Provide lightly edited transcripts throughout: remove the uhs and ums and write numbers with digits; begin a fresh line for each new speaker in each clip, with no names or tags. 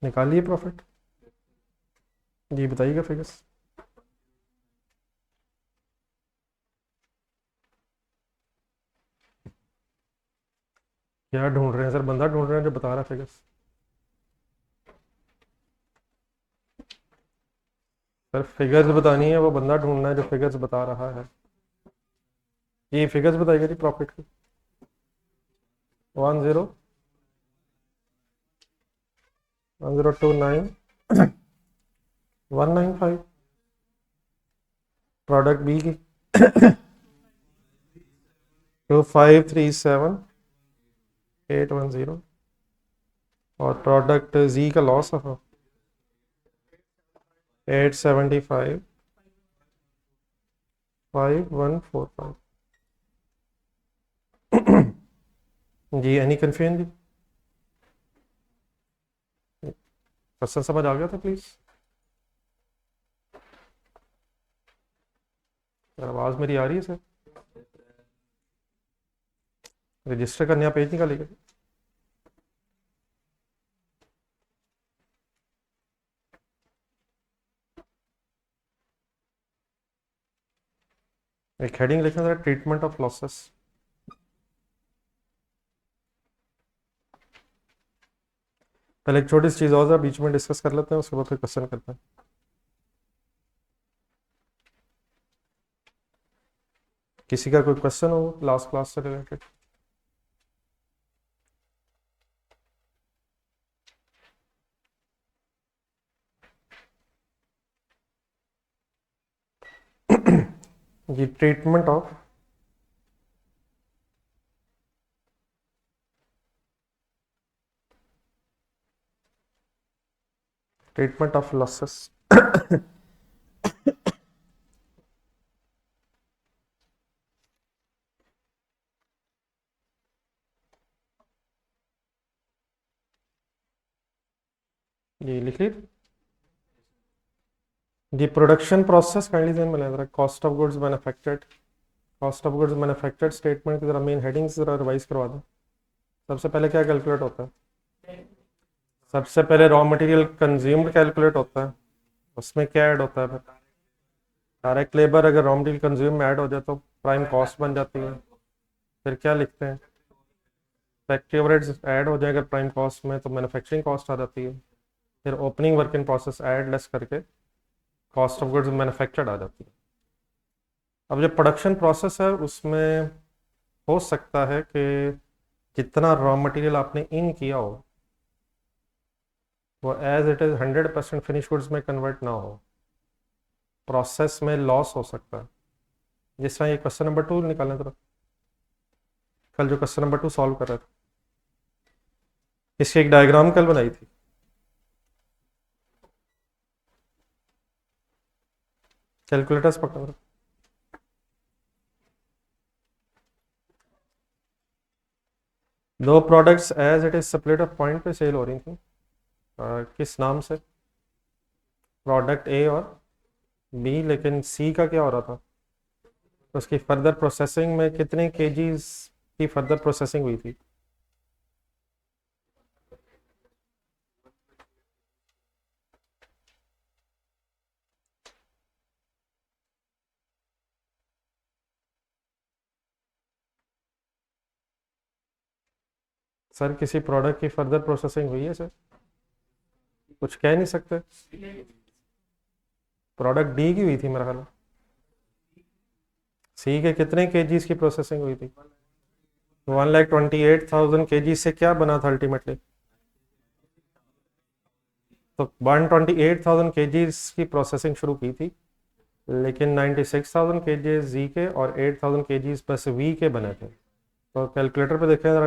निकालिए प्रॉफिट। जी बताइएगा फिगर्स। क्या ढूंढ रहे हैं सर? बंदा ढूंढ रहे हैं जो बता रहा है फिगर्स। सर फिगर्स बतानी है, वो बंदा ढूंढना है जो फिगर्स बता रहा है। जी फिगर्स बताइएगा जी प्रॉफिट की। 10 1029 195। प्रोडक्ट बी की 2537810। और प्रोडक्ट जी का लॉस है 875 5145। जी एनी कन्फ्यूजन जी? क्वेश्चन समझ आ गया था प्लीज? आवाज मेरी आ रही है सर? रजिस्टर का नया पेज निकालिएगा। एक हेडिंग लिखना था, ट्रीटमेंट ऑफ लॉसेस। पहले एक छोटी सी चीज़ और बीच में डिस्कस कर लेते हैं, उसके बाद फिर क्वेश्चन करते हैं। किसी का कोई क्वेश्चन हो लास्ट क्लास से रिलेटेड? जी ट्रीटमेंट ऑफ लॉसेस। जी लिख लीजिए। जी प्रोडक्शन प्रोसेस काइंडली ध्यान में लें, cost of goods manufactured. Cost of goods manufactured statement की जरा मेन हेडिंग्स जरा रिवाइज करवा दें। सबसे पहले क्या कैलकुलेट होता है? सबसे पहले रॉ मटेरियल कंज्यूम्ड कैलकुलेट होता है। उसमें क्या ऐड होता है फिर? डायरेक्ट लेबर अगर रॉ मटेरियल कंज्यूम में ऐड हो जाए तो प्राइम कॉस्ट बन जाती है। फिर क्या लिखते हैं? फैक्ट्री ओवरहेड्स ऐड हो जाए अगर प्राइम कॉस्ट में तो मैन्युफैक्चरिंग कॉस्ट आ जाती है। फिर opening work in process add less करके कॉस्ट ऑफ गुड्स मैन्युफैक्चर्ड आ जाती है। अब जो प्रोडक्शन प्रोसेस है उसमें हो सकता है कि जितना रॉ मटेरियल आपने इन किया हो वो as it is 100% finish goods में कन्वर्ट ना हो, प्रोसेस में लॉस हो सकता है। जिस तरह ये क्वेश्चन नंबर 2 निकालने तरफ, कल जो क्वेश्चन नंबर 2 सॉल्व कर रहे थे, इसकी एक डायग्राम कल बनाई थी। कैलकुलेटर्स पकड़। दो products as it is separate of point पे सेल हो रही थी। किस नाम से? प्रोडक्ट ए और बी, लेकिन सी का क्या हो रहा था? तो उसकी फर्दर प्रोसेसिंग में कितने केजीज की फर्दर प्रोसेसिंग हुई थी? सर किसी प्रोडक्ट की फर्दर प्रोसेसिंग हुई है सर? कुछ कह नहीं सकते। प्रोडक्ट डी की हुई थी मेरा ख्याल। सी के कितने केजीज की प्रोसेसिंग हुई थी? 1,28,000 केजी से क्या बना था अल्टीमेटली? तो 128,000 केजीज की प्रोसेसिंग शुरू की थी, लेकिन 96,000 केजीज जी के और 8,000 केजीज बस वी के बने थे। तो कैलकुलेटर पे देखें जरा,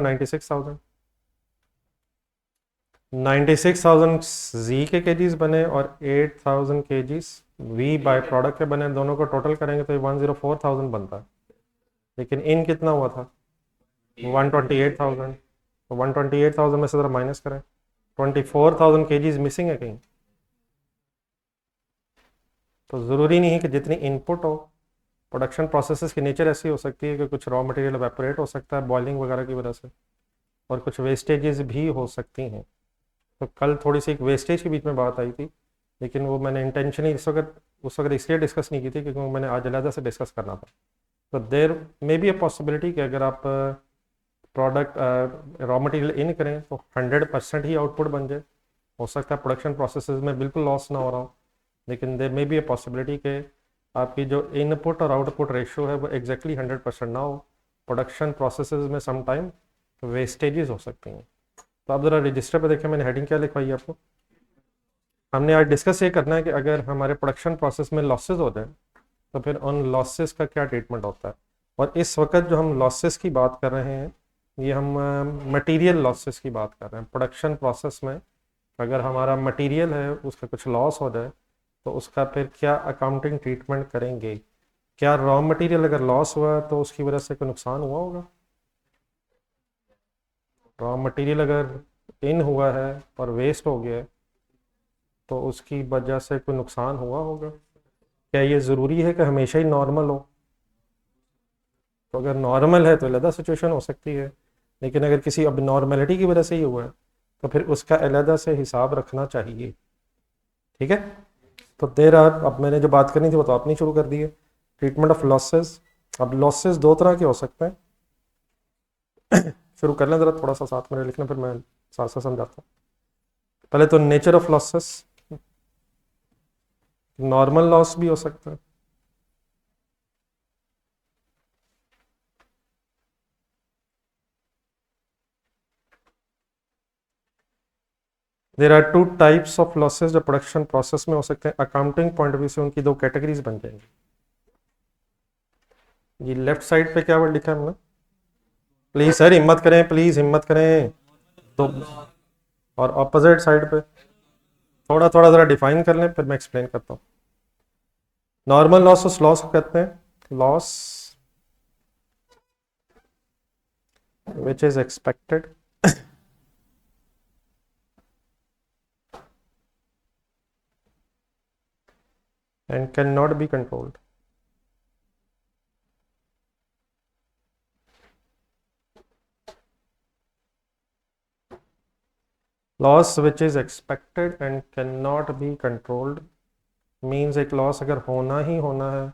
96,000 जी के केजीज बने और 8,000 केजीज वी बाय प्रोडक्ट के बने, दोनों को टोटल करेंगे तो 104,000 बनता है। लेकिन इन कितना हुआ था? 128,000। तो 128,000 में से ज़रा माइनस करें, 24,000 केजीज मिसिंग है कहीं। तो ज़रूरी नहीं है कि जितनी इनपुट हो, प्रोडक्शन प्रोसेसेस की नेचर ऐसी हो सकती है कि कुछ रॉ मटेरियल एवेपोरेट हो सकता है बॉइलिंग वगैरह की वजह से, और कुछ वेस्टेजेस भी हो सकती हैं। तो कल थोड़ी सी एक वेस्टेज के बीच में बात आई थी, लेकिन वो मैंने इंटेंशनली उस वक्त इसलिए डिस्कस नहीं की थी क्योंकि वो मैंने आज अलहदा से डिस्कस करना था। तो देर मे बी ए पॉसिबिलिटी कि अगर आप प्रोडक्ट रॉ मटेरियल इन करें तो 100% ही आउटपुट बन जाए। हो सकता है प्रोडक्शन प्रोसेसेस में बिल्कुल लॉस ना हो रहा हो, लेकिन देर मे बी ए पॉसिबिलिटी कि आपकी जो इनपुट और आउटपुट रेशियो है वो एग्जैक्टली 100% ना हो। प्रोडक्शन प्रोसेसेस में समटाइम वेस्टेजेस हो सकती हैं। तो आप ज़रा रजिस्टर पे देखें, मैंने हेडिंग क्या लिखवाई है आपको। हमने आज डिस्कस ये करना है कि अगर हमारे प्रोडक्शन प्रोसेस में लॉसेस हो जाए तो फिर उन लॉसेस का क्या ट्रीटमेंट होता है। और इस वक्त जो हम लॉसेस की बात कर रहे हैं ये हम मटेरियल लॉसेस की बात कर रहे हैं। प्रोडक्शन प्रोसेस में अगर हमारा मटेरियल है उसका कुछ लॉस हो जाए तो उसका फिर क्या अकाउंटिंग ट्रीटमेंट करेंगे। क्या रॉ मटेरियल अगर लॉस हुआ तो उसकी वजह से कोई नुकसान हुआ होगा। रॉ मटेरियल अगर इन हुआ है और वेस्ट हो गया है तो उसकी वजह से कोई नुकसान हुआ होगा। क्या ये ज़रूरी है कि हमेशा ही नॉर्मल हो। तो अगर नॉर्मल है तो अलहदा सिचुएशन हो सकती है, लेकिन अगर किसी अब नॉर्मेलिटी की वजह से ही हुआ है तो फिर उसका अलहदा से हिसाब रखना चाहिए। ठीक है। तो देर अब मैंने जो बात करनी थी वो तो आपने शुरू कर दी है, ट्रीटमेंट ऑफ लॉसेस। अब लॉसेस दो तरह के हो सकते हैं। शुरू कर लें ज़रा, थोड़ा सा साथ में लिखना फिर मैं साथ साथ समझाता हूँ। पहले तो nature of losses, normal loss भी हो सकता है। There are two types of losses जो प्रोडक्शन प्रोसेस में हो सकते हैं। अकाउंटिंग पॉइंट ऑफ व्यू से उनकी दो कैटेगरीज बन जाएंगी। ये लेफ्ट साइड पे क्या वर्ड लिखा है हमने, प्लीज सर हिम्मत करें, प्लीज हिम्मत करें। तो और ऑपोजिट साइड पे थोड़ा थोड़ा ज़रा डिफाइन कर लें फिर मैं एक्सप्लेन करता हूँ। नॉर्मल लॉस उस लॉस को कहते हैं loss which is expected and cannot be controlled. Loss which is expected and cannot be controlled means एक लॉस अगर होना ही होना है,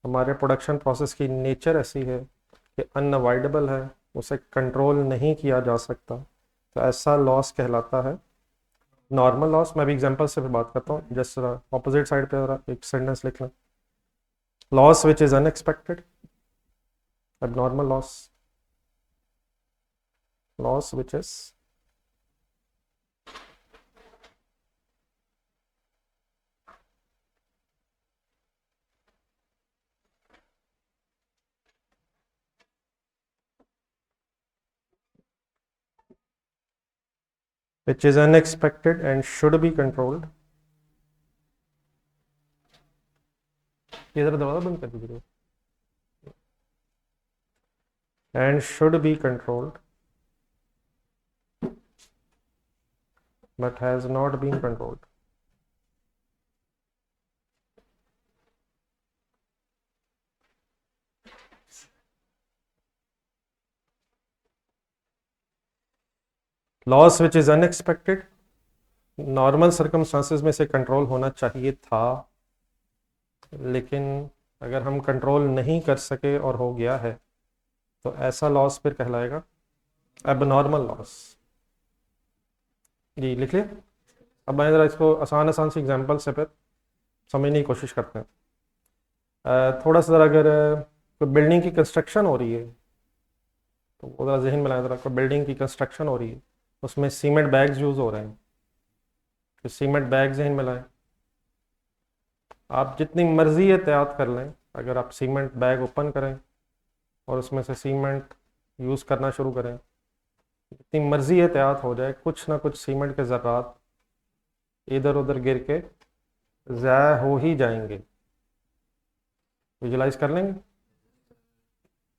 हमारे प्रोडक्शन प्रोसेस की नेचर ऐसी है कि अनअवॉइडेबल है, उसे कंट्रोल नहीं किया जा सकता, तो ऐसा लॉस कहलाता है नॉर्मल लॉस। मैं भी एग्जांपल से भी बात करता हूँ। जस्ट ऑपोजिट साइड पे जरा एक सेंटेंस लिखना, loss which is unexpected, abnormal loss, loss which is unexpected and should be controlled। ये जरा दरवाजा बंद कर दीजिए। and should be controlled but has not been controlled। Loss which is unexpected, normal circumstances में से कंट्रोल होना चाहिए था, लेकिन अगर हम कंट्रोल नहीं कर सके और हो गया है तो ऐसा लॉस फिर कहलाएगा एबनॉर्मल लॉस। जी लिख लिया। अब मैं ज़रा इसको आसान आसान सी एग्जांपल से फिर समझने की कोशिश करते हैं। थोड़ा सा ज़रा अगर कोई बिल्डिंग की कंस्ट्रक्शन हो रही है तो वो ज़रा जहन में लाए, ज़रा कोई बिल्डिंग की कंस्ट्रक्शन हो रही है उसमें सीमेंट बैग्स यूज़ हो रहे हैं, तो सीमेंट बैग जहन में लाएं। आप जितनी मर्ज़ी एहतियात कर लें, अगर आप सीमेंट बैग ओपन करें और उसमें से सीमेंट यूज़ करना शुरू करें, जितनी मर्ज़ी एहतियात हो जाए, कुछ ना कुछ सीमेंट के ज़र्रात इधर उधर गिर के ज़ाया हो ही जाएंगे। विजुलाइज कर लेंगे।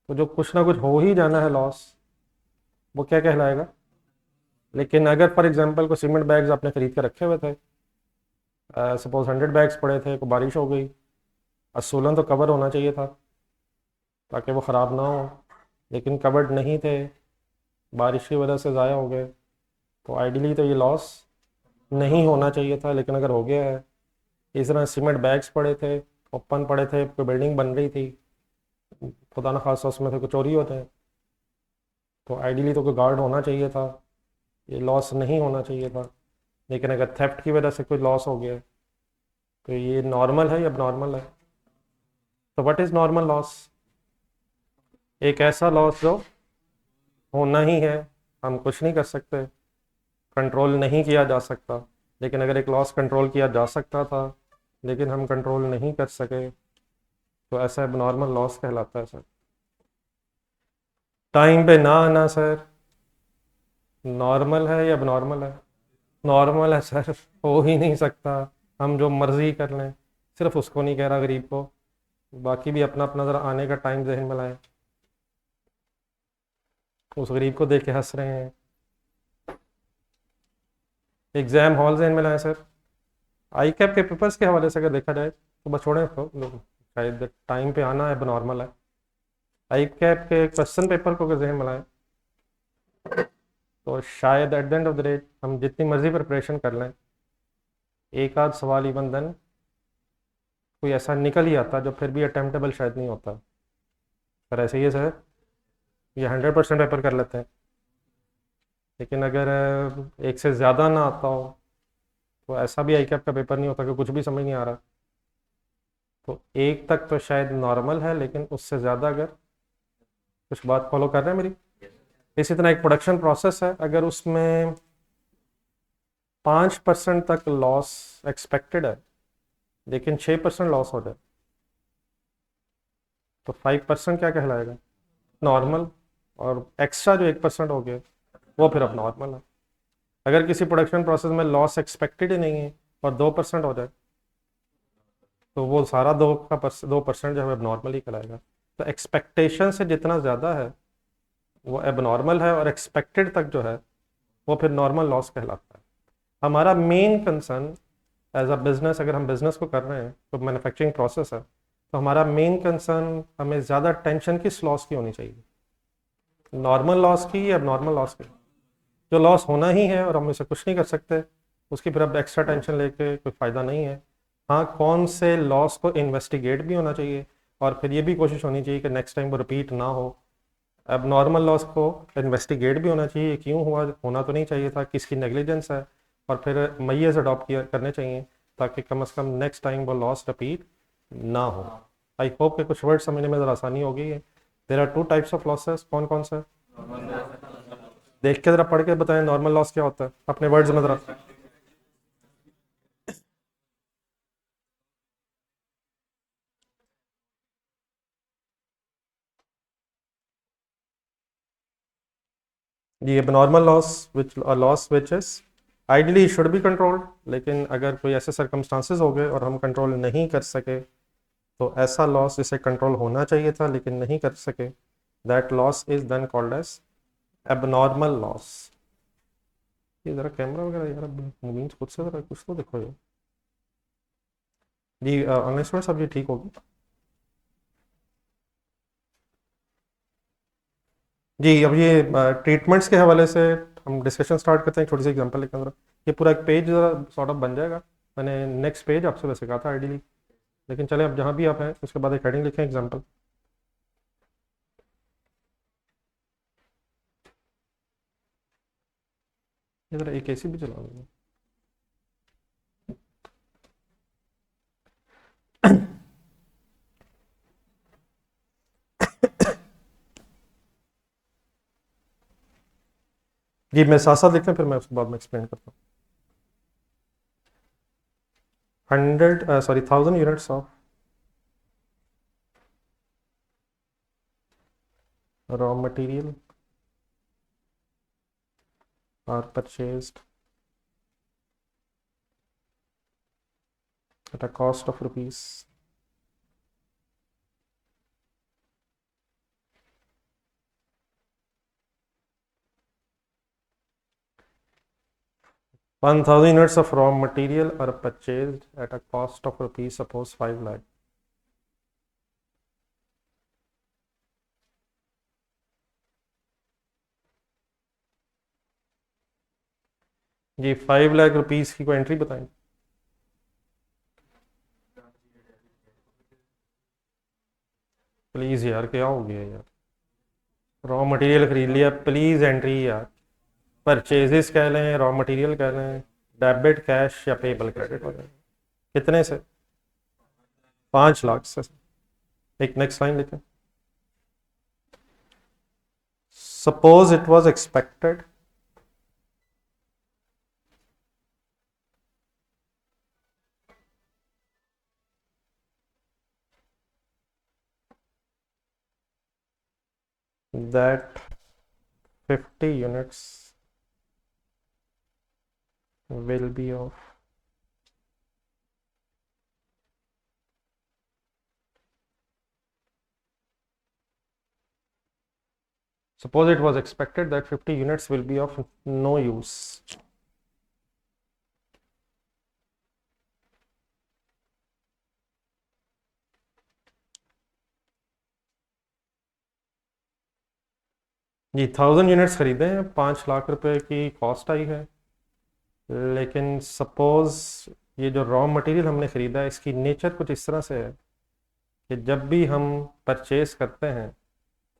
तो जो कुछ ना कुछ हो ही जाना है लॉस, वो क्या कहलाएगा। लेकिन अगर फॉर एग्जांपल को सीमेंट बैग्स आपने खरीद के रखे हुए थे, सपोज 100 बैग्स पड़े थे, को बारिश हो गई, असूलन तो कवर होना चाहिए था ताकि वो ख़राब ना हो, लेकिन कवर्ड नहीं थे, बारिश की वजह से ज़ाया हो गए, तो आइडियली तो ये लॉस नहीं होना चाहिए था लेकिन अगर हो गया है। इस तरह सीमेंट बैग्स पड़े थे, ओपन पड़े थे, कोई बिल्डिंग बन रही थी, खुदा न खासा उसमें से कुछ चोरी होते हैं, तो आइडियली तो कोई गार्ड होना चाहिए था, ये लॉस नहीं होना चाहिए था। लेकिन अगर थेफ्ट की वजह से कोई लॉस हो गया है, तो ये नॉर्मल है या अब है? तो व्हाट इज़ नॉर्मल लॉस? एक ऐसा लॉस जो होना ही है, हम कुछ नहीं कर सकते, कंट्रोल नहीं किया जा सकता। लेकिन अगर एक लॉस कंट्रोल किया जा सकता था लेकिन हम कंट्रोल नहीं कर सके, तो ऐसा नॉर्मल लॉस कहलाता है सर। टाइम पे ना आना सर, नॉर्मल है या अब नॉर्मल है? नॉर्मल है सर, हो ही नहीं सकता। हम जो मर्जी कर लें, सिर्फ उसको नहीं कह रहा, गरीब को, बाकी भी अपना अपना ज़रा आने का टाइम जहन में लाएं। उस गरीब को देख के हंस रहे हैं। एग्जाम हॉल जहन में लाएं सर। आई कैप के पेपर्स के हवाले से अगर देखा जाए तो बस छोड़ें तो लोग, शायद टाइम पे आना है नॉर्मल है। आई कैप के क्वेश्चन पेपर को अगर जहन में लाएं, तो शायद at the end of the day हम जितनी मर्जी प्रिपरेशन कर लें, एक आध सवाल इवन देन कोई ऐसा निकल ही आता जो फिर भी अटेम्प्टेबल शायद नहीं होता। पर ऐसे ही है सर, ये 100% पेपर कर लेते हैं। लेकिन अगर एक से ज़्यादा ना आता हो, तो ऐसा भी आई कैप का पेपर नहीं होता कि कुछ भी समझ नहीं आ रहा। तो एक तक तो शायद नॉर्मल है, लेकिन उससे ज़्यादा अगर कुछ बात फॉलो कर रहे हैं मेरी। इसी तरह एक प्रोडक्शन प्रोसेस है, अगर उसमें 5% तक लॉस एक्सपेक्टेड है लेकिन 6% लॉस हो जाए, तो 5% क्या कहलाएगा? नॉर्मल। और एक्स्ट्रा जो 1% हो गया, वो फिर अब नॉर्मल है। अगर किसी प्रोडक्शन प्रोसेस में लॉस एक्सपेक्टेड ही नहीं है और 2% हो जाए, तो वो सारा 2% जो है अब नॉर्मल ही कहलाएगा। तो एक्सपेक्टेशन से जितना ज़्यादा है वो अब नॉर्मल है, और एक्सपेक्टेड तक जो है वो फिर नॉर्मल लॉस कहलाता है। हमारा main concern as a business, अगर हम बिजनेस को कर रहे हैं तो मैन्युफैक्चरिंग प्रोसेस है, तो हमारा मेन कंसर्न हमें ज़्यादा टेंशन किस लॉस की होनी चाहिए? नॉर्मल लॉस की या अब नॉर्मल लॉस की? जो लॉस होना ही है और हम इसे कुछ नहीं कर सकते, उसकी फिर अब एक्स्ट्रा टेंशन लेके कोई फ़ायदा नहीं है। हाँ, कौन से लॉस को इन्वेस्टिगेट भी होना चाहिए, और फिर ये भी कोशिश होनी चाहिए कि नेक्स्ट टाइम वो रिपीट ना हो। अब नॉर्मल लॉस को इन्वेस्टिगेट भी होना चाहिए, क्यों हुआ, होना तो नहीं चाहिए था, किसकी नेग्लिजेंस है, और फिर मैयर्स अडॉप्ट किया करने चाहिए ताकि कम से कम नेक्स्ट टाइम वो लॉस रिपीट ना हो। आई होप कि कुछ वर्ड समझने में ज़रा आसानी हो गई है। There are two types of losses, कौन कौन सा? देख के ज़रा पढ़ के बताएं नॉर्मल लॉस क्या होता है अपने वर्ड्स में ज़रा। ये abnormal loss which a loss which is ideally should be controlled, लेकिन अगर कोई ऐसे circumstances हो गए और हम कंट्रोल नहीं कर सके, तो ऐसा लॉस जिसे कंट्रोल होना चाहिए था लेकिन नहीं कर सके, that loss is then called as abnormal loss. ये जरा कैमरा वगैरह यार, अब मूवीज खुद से जरा कुछ तो देखो ये। जी ऑनलाइन स्टूडेंट सब, ये ठीक होगी? जी, अब ये ट्रीटमेंट्स के हवाले से हम डिस्कशन स्टार्ट करते हैं। छोटी सी एग्जांपल लेकर जरा, ये पूरा एक पेज जरा सॉर्ट ऑफ बन जाएगा। मैंने नेक्स्ट पेज आपसे वैसे कहा था आइडियली, लेकिन चले अब जहाँ भी आप हैं उसके बाद एक हेडिंग लिखें एग्जांपल। ये जरा एक ऐसी भी चला देंगे। जी, मैं साथ साथ लिखते हैं, फिर मैं उसके बाद में एक्सप्लेन करता हूँ। 1000 units of raw material are purchased at a cost of rupees 1000 units of raw material are purchased at a cost of rupees suppose 5 lakh. Ji 5 lakh rupees की कोई एंट्री बताएं। प्लीज़ यार क्या हो गया यार, रॉ मटेरियल खरीद लिया, प्लीज़ एंट्री यार। परचेजेस कह लें, रॉ मटेरियल कह लें, डेबिट कैश या पेबल क्रेडिट वगैरह। कितने से? 5 लाख से। एक नेक्स्ट लाइन लिखें। Suppose it was expected that 50 units will be of suppose it was expected that 50 units will be of no use. जी 1000 यूनिट्स खरीदे हैं, 5 लाख रुपए की कॉस्ट आई है। लेकिन सपोज ये जो रॉ मटेरियल हमने ख़रीदा है इसकी नेचर कुछ इस तरह से है कि जब भी हम परचेज करते हैं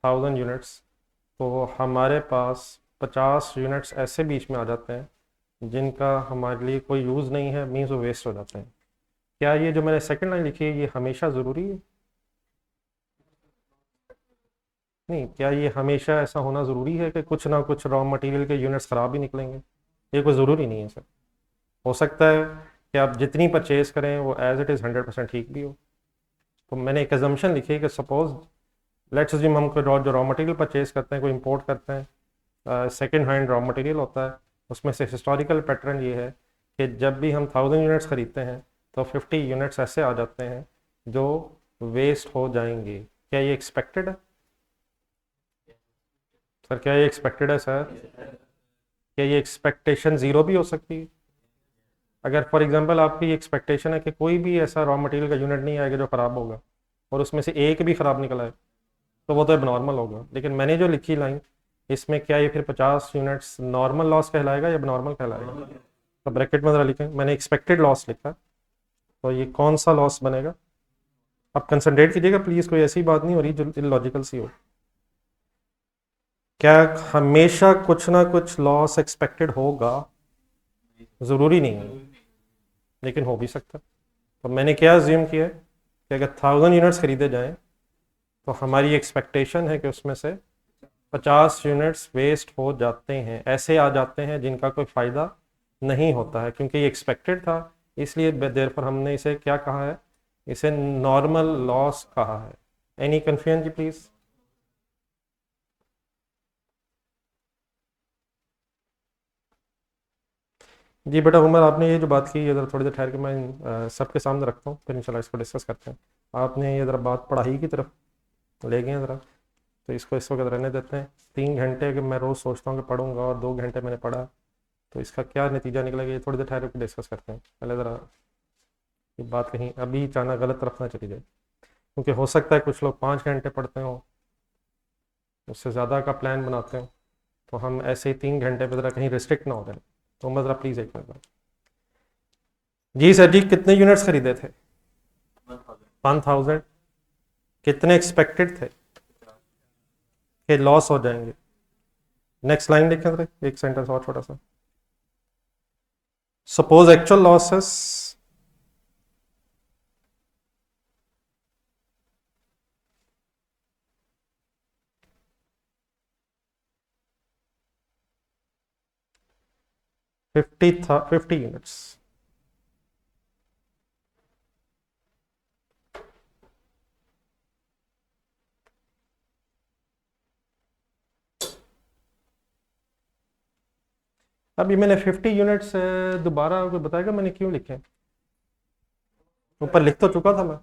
1000 यूनिट्स, तो हमारे पास 50 यूनिट्स ऐसे बीच में आ जाते हैं जिनका हमारे लिए कोई यूज़ नहीं है, मीन्स वो वेस्ट हो जाते हैं। क्या ये जो मैंने सेकंड लाइन लिखी है ये हमेशा ज़रूरी है? नहीं, क्या ये हमेशा ऐसा होना ज़रूरी है कि कुछ ना कुछ रॉ मटेरियल के यूनिट्स ख़राब ही निकलेंगे? ये कोई ज़रूरी नहीं है सर। हो सकता है कि आप जितनी परचेज करें वो एज इट इज़ 100% ठीक भी हो। तो मैंने एक एजम्पशन लिखी है कि सपोज लेट्स अज्यूम हम कोई जो रॉ मटेरियल परचेज करते हैं, कोई इंपोर्ट करते हैं, सेकेंड हैंड रॉ मटेरियल होता है, उसमें से हिस्टोरिकल पैटर्न ये है कि जब भी हम 1000 यूनिट्स ख़रीदते हैं तो 50 यूनिट्स ऐसे आ जाते हैं जो वेस्ट हो जाएंगे। क्या ये एक्सपेक्टेड है सर? क्या ये एक्सपेक्टेड है सर? क्या ये एक्सपेक्टेशन ज़ीरो भी हो सकती है? अगर फॉर एग्जांपल आपकी एक्सपेक्टेशन है कि कोई भी ऐसा रॉ मटेरियल का यूनिट नहीं आएगा जो ख़राब होगा और उसमें से एक भी ख़राब निकल आए तो वो तो नॉर्मल होगा। लेकिन मैंने जो लिखी लाइन इसमें क्या ये फिर 50 यूनिट्स नॉर्मल लॉस कहलाएगा या नॉर्मल कहलाएगा? तो ब्रैकेट में ज़रा लिखें, मैंने एक्सपेक्टेड लॉस लिखा, तो ये कौन सा लॉस बनेगा? आप कंसंट्रेट कीजिएगा प्लीज़, कोई ऐसी बात नहीं हो रही जो इलॉजिकल सी हो। क्या हमेशा कुछ ना कुछ लॉस एक्सपेक्टेड होगा? ज़रूरी नहीं है, लेकिन हो भी सकता है। तो मैंने क्या अज्यूम किया है कि अगर 1000 यूनिट्स खरीदे जाएं तो हमारी एक्सपेक्टेशन है कि उसमें से 50 यूनिट्स वेस्ट हो जाते हैं, ऐसे आ जाते हैं जिनका कोई फ़ायदा नहीं होता है, क्योंकि ये एक्सपेक्टेड था। इसलिए देयरफॉर हमने इसे क्या कहा है, इसे नॉर्मल लॉस कहा है। एनी कन्फ्यूजन जी प्लीज़? जी बेटा उमर, आपने ये जो बात की ये ज़रा थोड़ी देर ठहर के मैं सबके सामने रखता हूँ, फिर इंशाल्लाह इसको डिस्कस करते हैं। आपने ये ज़रा बात पढ़ाई की तरफ ले गए ज़रा, तो इसको इस वक्त रहने देते हैं। 3 घंटे कि मैं रोज़ सोचता हूँ कि पढ़ूंगा और 2 घंटे मैंने पढ़ा, तो इसका क्या नतीजा निकलेगा ये थोड़ी देर ठहर के डिस्कस करते हैं। पहले ज़रा ये बात कहीं अभी अचानक गलत तरफ ना चली जाए, क्योंकि हो सकता है कुछ लोग 5 घंटे पढ़ते हो, उससे ज़्यादा का प्लान बनाते हो, तो हम ऐसे ही 3 घंटे पर ज़रा कहीं रिस्ट्रिक्ट ना हो जाए। तो मैं ज़रा प्लीज़ एक मिनट। जी सर जी, कितने यूनिट्स खरीदे थे? 1000। कितने एक्सपेक्टेड थे कि लॉस हो जाएंगे? नेक्स्ट लाइन देखें ज़रा, एक सेंटेंस और छोटा सा। Suppose actual losses fifty units. अभी मैंने 50 यूनिट्स दोबारा कोई बताएगा मैंने क्यों लिखे? ऊपर लिख तो चुका था मैं।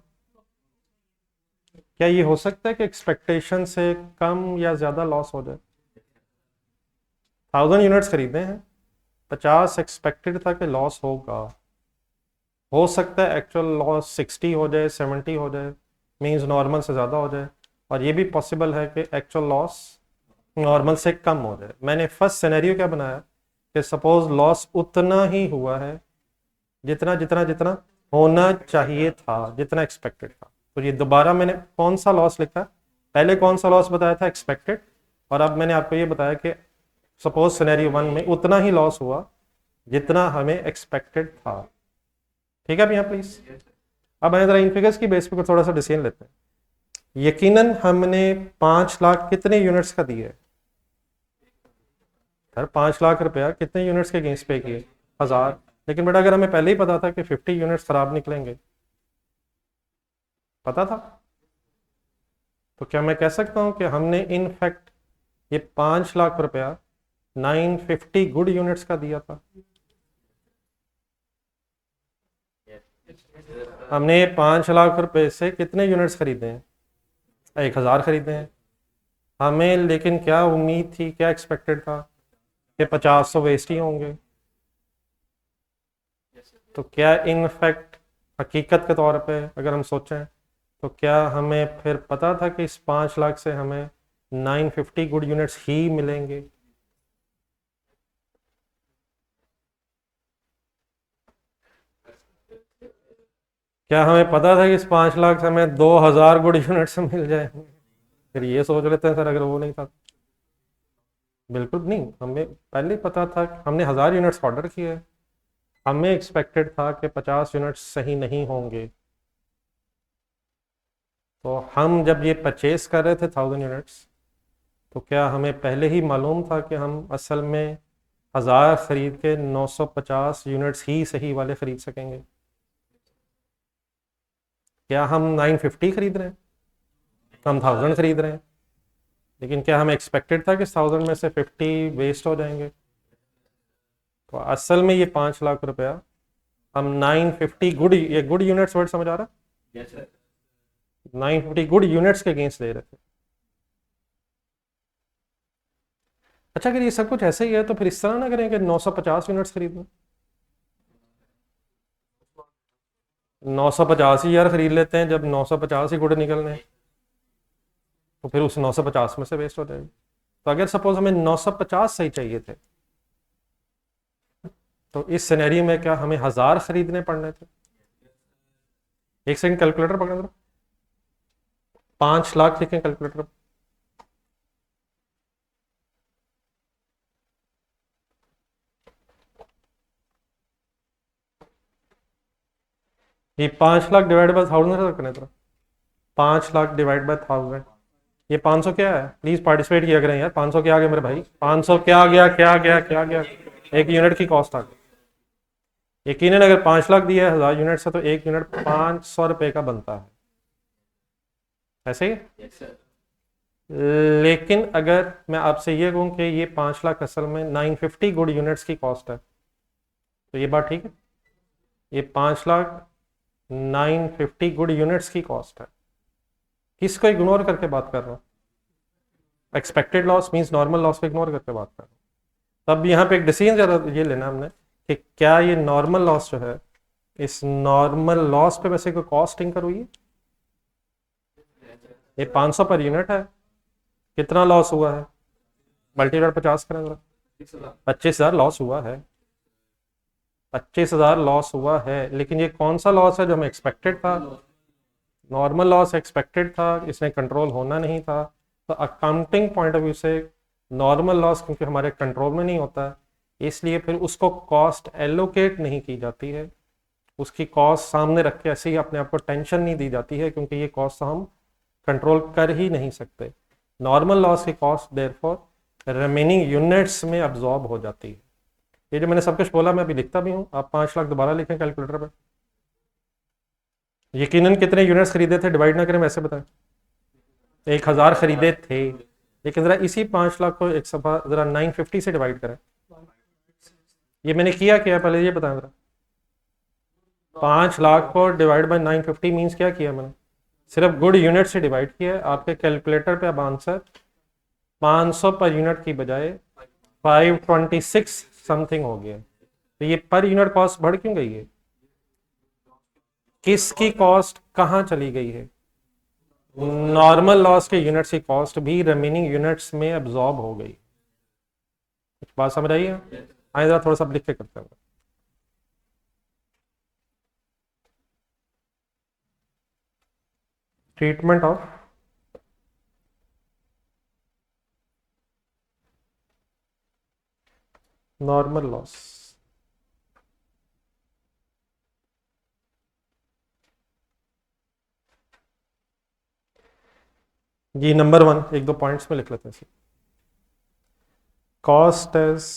क्या ये हो सकता है कि एक्सपेक्टेशन से कम या ज़्यादा लॉस हो जाए? 1000 यूनिट्स खरीदे हैं, 50 एक्सपेक्टेड था कि लॉस होगा। हो सकता है एक्चुअल लॉस 60 हो जाए, 70 हो जाए, मींस नॉर्मल से ज़्यादा हो जाए, और ये भी पॉसिबल है कि एक्चुअल लॉस नॉर्मल से कम हो जाए। मैंने फर्स्ट सिनेरियो क्या बनाया कि सपोज लॉस उतना ही हुआ है जितना जितना जितना होना चाहिए था, जितना एक्सपेक्टेड था। तो ये दोबारा मैंने कौन सा लॉस लिखा, पहले कौन सा लॉस बताया था, एक्सपेक्टेड, और अब मैंने आपको ये बताया कि सपोज सिनेरियो 1 में उतना ही लॉस हुआ जितना हमें एक्सपेक्टेड था। ठीक है भैया प्लीज। अब मैं जरा इन फिगर्स की बेस पर थोड़ा सा डिसीजन लेते हैं। यकीनन हमने 5 लाख कितने यूनिट्स का दिए सर? 5 लाख रुपया कितने यूनिट्स के अगेंस्ट पे किए? 1000। लेकिन बेटा अगर हमें पहले ही पता था कि 50 यूनिट्स खराब निकलेंगे, पता था, तो क्या मैं कह सकता हूं कि हमने इनफैक्ट ये 5 लाख रुपया 950 गुड यूनिट्स का दिया था? हमने 5 लाख रुपए से कितने यूनिट्स खरीदे हैं? 1000 खरीदे हैं। हमें लेकिन क्या उम्मीद थी, क्या एक्सपेक्टेड था कि 50 तो वेस्ट ही होंगे। तो क्या इनफैक्ट हकीकत के तौर पे अगर हम सोचें तो क्या हमें फिर पता था कि इस 5 लाख से हमें 950 गुड यूनिट्स ही मिलेंगे? क्या हमें पता था कि इस 5 लाख से हमें 2000 गुड यूनिट्स मिल जाएंगे? फिर ये सोच लेते हैं सर अगर वो नहीं था। बिल्कुल नहीं, हमें पहले पता था कि हमने 1000 यूनिट्स ऑर्डर किए, हमें एक्सपेक्टेड था कि 50 यूनिट्स सही नहीं होंगे। तो हम जब ये परचेज कर रहे थे 1000 यूनिट्स, तो क्या हमें पहले ही मालूम था कि हम असल में 1000 खरीद के 950 यूनिट्स ही सही वाले खरीद सकेंगे? क्या हम 950 खरीद रहे हैं? हम 1000 खरीद रहे हैं, लेकिन क्या हमें एक्सपेक्टेड था कि 1000 में से 50 वेस्ट हो जाएंगे? तो असल में ये 5 लाख रुपया हम 950 गुड, ये गुड यूनिट्स वर्ड समझ आ रहा है? yes, 950 गुड यूनिट्स के अगेंस्ट दे रहे थे। अच्छा, अगर ये सब कुछ ऐसे ही है तो फिर इस तरह ना करें कि 950 यूनिट्स खरीदना, 950 ही यार खरीद लेते हैं। जब 950 ही गुड निकलने तो फिर उस 950 में से वेस्ट हो जाएगी। तो अगर सपोज हमें 950 सही चाहिए थे, तो इस सिनेरियो में क्या हमें 1000 खरीदने पड़ने थे? एक सेकंड कैलकुलेटर पकड़ लो, 5 लाख लिखें कैलकुलेटर। ये 5 लाख डिवाइड बाय 1000 करने तरह, 5 लाख डिवाइड बाय 1000, ये 500 क्या है? प्लीज पार्टिसिपेट किया करें यार। 500 क्या आ गया मेरे भाई? 500 क्या आ गया? क्या गया? क्या गया? एक यूनिट की कॉस्ट आ गई। यकीनन अगर 5 लाख दिया है 1000 यूनिट से, तो एक यूनिट 500 रुपए का बनता है, ऐसे ही? yes, लेकिन अगर मैं आपसे ये कहूं कि ये 5 लाख असल में 950 गुड यूनिट्स की कॉस्ट है, तो ये बात ठीक है? ये 5 लाख 950 गुड यूनिट्स की कॉस्ट है। किसको इग्नोर करके बात कर रहा हूँ? Expected loss means normal loss को इग्नोर करके बात कर रहा हूँ। तब यहाँ पे एक डिसीजन जरा ये लेना हमने कि क्या ये नॉर्मल लॉस जो है, इस नॉर्मल लॉस पे वैसे कोई कॉस्ट इंकर हुई है? ये 500 पर यूनिट है, कितना लॉस हुआ है? मल्टीप्लाई 50 करें जरा, 25,000 लॉस हुआ है। 25,000 लॉस हुआ है, लेकिन ये कौन सा लॉस है जो हमें एक्सपेक्टेड था? नॉर्मल लॉस एक्सपेक्टेड था, इसने कंट्रोल होना नहीं था। तो अकाउंटिंग पॉइंट ऑफ व्यू से नॉर्मल लॉस क्योंकि हमारे कंट्रोल में नहीं होता है, इसलिए फिर उसको कॉस्ट एलोकेट नहीं की जाती है, उसकी कॉस्ट सामने रख के ऐसे ही अपने आप को टेंशन नहीं दी जाती है, क्योंकि ये कॉस्ट हम कंट्रोल कर ही नहीं सकते। नॉर्मल लॉस की कॉस्ट देयरफॉर रिमेनिंग यूनिट्स में अब्जॉर्ब हो जाती है। ये जो मैंने सब कुछ बोला मैं अभी लिखता भी हूँ, आप 5 लाख दोबारा लिखें कैलकुलेटर पर। यकीनन कितने यूनिट्स खरीदे थे? डिवाइड ना करें, वैसे बताएं। 1000 खरीदे थे, लेकिन जरा इसी 5 लाख को एक सफा जरा 950 से डिवाइड करें। ये मैंने किया क्या पहले ये बताएं जरा। 5 लाख को डिवाइड बाय 950 मीन्स क्या किया मैंने? सिर्फ गुड यूनिट से डिवाइड किया है। आपके कैलकुलेटर पे अब आंसर 500 पर यूनिट की बजाय 526 समथिंग हो गया। तो ये पर यूनिट कॉस्ट बढ़ क्यों गई है? किसकी कॉस्ट कहां चली गई है? नॉर्मल लॉस के यूनिट्स की कॉस्ट भी रिमेनिंग यूनिट्स में अब्सॉर्ब हो गई। कुछ बात समझ आई है? आए जरा थोड़ा सा लिख के करते हैं। Treatment of normal loss. जी नंबर 1 एक दो पॉइंट्स में लिख लेते हैं। Cost is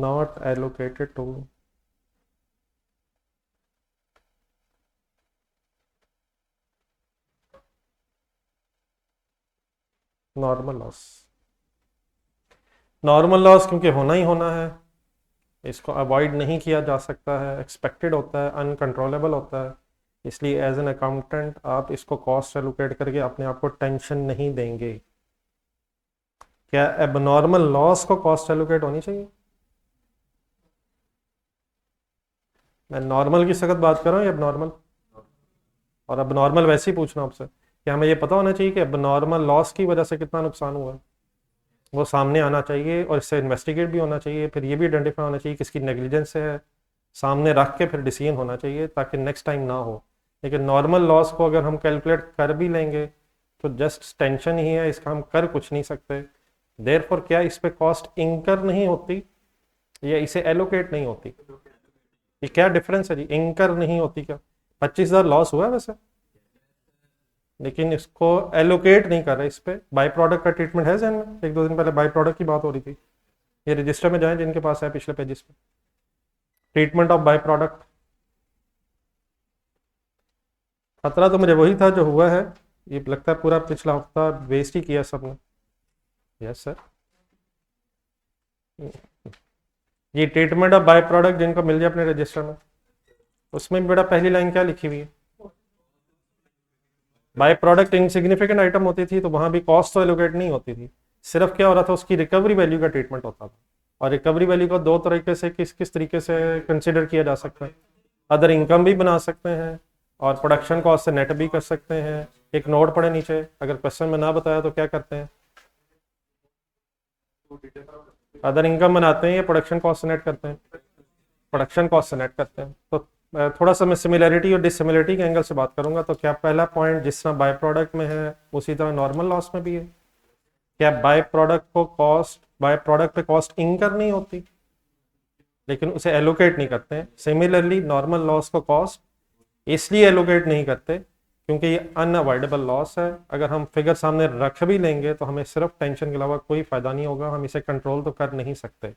not allocated to normal loss. Normal loss क्योंकि होना ही होना है, इसको अवॉइड नहीं किया जा सकता है, एक्सपेक्टेड होता है, अनकंट्रोलेबल होता है, इसलिए एज एन अकाउंटेंट आप इसको कॉस्ट एलोकेट करके अपने आप को टेंशन नहीं देंगे। क्या एबनॉर्मल लॉस को कॉस्ट एलोकेट होनी चाहिए? मैं नॉर्मल की सख्त बात कर रहा हूँ या एबनॉर्मल? और एबनॉर्मल वैसे ही पूछ रहा हूँ आपसे कि हमें ये पता होना चाहिए कि एबनॉर्मल लॉस की वजह से कितना नुकसान हुआ है, वो सामने आना चाहिए और इससे इन्वेस्टिगेट भी होना चाहिए, फिर ये भी आइडेंटिफाई होना चाहिए किसकी नेग्लिजेंस है, सामने रख के फिर डिसीजन होना चाहिए ताकि नेक्स्ट टाइम ना हो। लेकिन नॉर्मल लॉस को अगर हम कैलकुलेट कर भी लेंगे तो जस्ट टेंशन ही है, इसका हम कर कुछ नहीं सकते। देयरफॉर क्या इस पे कॉस्ट इंकर नहीं होती या इसे एलोकेट नहीं होती? ये क्या डिफरेंस है जी, इंकर नहीं होती क्या? 25,000 लॉस हुआ है वैसे, लेकिन इसको एलोकेट नहीं कर रहे, इस पे बाई प्रोडक्ट का ट्रीटमेंट है जहन में? एक दो दिन पहले बाई प्रोडक्ट की बात हो रही थी, ये रजिस्टर में जाएं जिनके पास है पिछले पेजेस पे, ट्रीटमेंट ऑफ बाई प्रोडक्ट। खतरा तो मुझे वही था जो हुआ है, ये लगता है पूरा पिछला हफ्ता वेस्ट ही किया सबने। Yes sir. ये ट्रीटमेंट ऑफ बाई प्रोडक्ट जिनको मिल जाए अपने रजिस्टर में, उसमें भी बेटा पहली लाइन क्या लिखी हुई है? बाई प्रोडक्ट इनसिग्निफिकेंट आइटम होती थी तो वहां भी कॉस्ट तो एलोकेट नहीं होती थी, सिर्फ क्या हो रहा था उसकी रिकवरी वैल्यू का ट्रीटमेंट होता था। और रिकवरी वैल्यू को दो तरीके से किस किस तरीके से कंसिडर किया जा सकता है, अदर इनकम भी बना सकते हैं और प्रोडक्शन कॉस्ट से नेट भी कर सकते हैं। एक नोट पड़े नीचे, अगर क्वेश्चन में ना बताया तो क्या करते हैं, अदर इनकम बनाते हैं या प्रोडक्शन कॉस्ट से नेट करते हैं? प्रोडक्शन कॉस्ट से नेट करते हैं। तो थोड़ा सा मैं सिमिलैरिटी और डिसिमिलरिटी के एंगल से बात करूंगा। तो क्या पहला पॉइंट जिस तरह बाय प्रोडक्ट में है उसी तरह नॉर्मल लॉस में भी है? क्या बाय प्रोडक्ट को कॉस्ट, बाय प्रोडक्ट पे कॉस्ट इंकर नहीं होती, लेकिन उसे एलोकेट नहीं करते हैं? सिमिलरली नॉर्मल लॉस को कॉस्ट इसलिए एलोकेट नहीं करते क्योंकि ये अनअवॉइडेबल लॉस है। अगर हम फिगर सामने रख भी लेंगे तो हमें सिर्फ टेंशन के अलावा कोई फायदा नहीं होगा, हम इसे कंट्रोल तो कर नहीं सकते।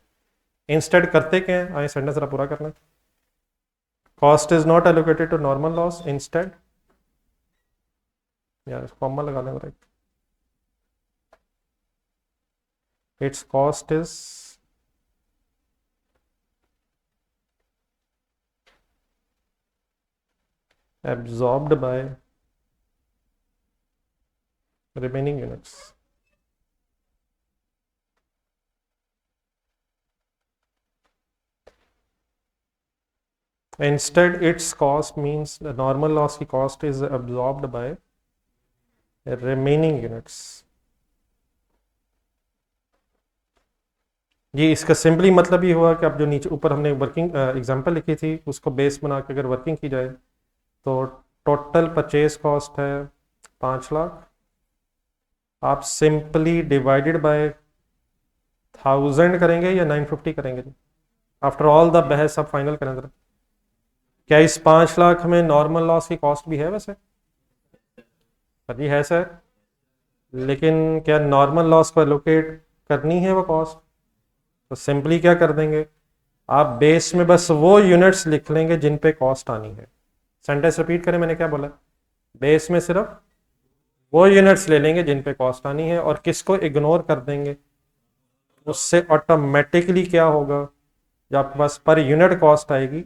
इंस्टेड करते क्या है, आइए सेंटेंस जरा पूरा करना। Cost is not allocated to normal loss, instead, यार कॉमा लगा लें right, it's cost is absorbed by remaining units. Instead its cost means the normal loss की cost is absorbed by remaining units। ये इसका simply मतलब ये हुआ कि अब जो नीचे ऊपर हमने वर्किंग एग्जांपल लिखी थी उसको बेस बना के अगर वर्किंग की जाए तो टोटल परचेज कॉस्ट है 5 लाख, आप सिंपली डिवाइडेड बाय 1000 करेंगे या 950 करेंगे? आफ्टर ऑल द बहस अब फाइनल करें जरा, क्या इस 5 लाख में नॉर्मल लॉस की कॉस्ट भी है वैसे? सर जी है सर, लेकिन क्या नॉर्मल लॉस को एलोकेट करनी है वो कॉस्ट? तो सिंपली क्या कर देंगे, आप बेस में बस वो यूनिट्स लिख लेंगे जिन पे कॉस्ट आनी है। सेंटेंस रिपीट करें, मैंने क्या बोला? बेस में सिर्फ वो यूनिट्स ले लेंगे जिन पे कॉस्ट आनी है और किसको इग्नोर कर देंगे? उससे ऑटोमेटिकली क्या होगा, जब आपके पास पर यूनिट कॉस्ट आएगी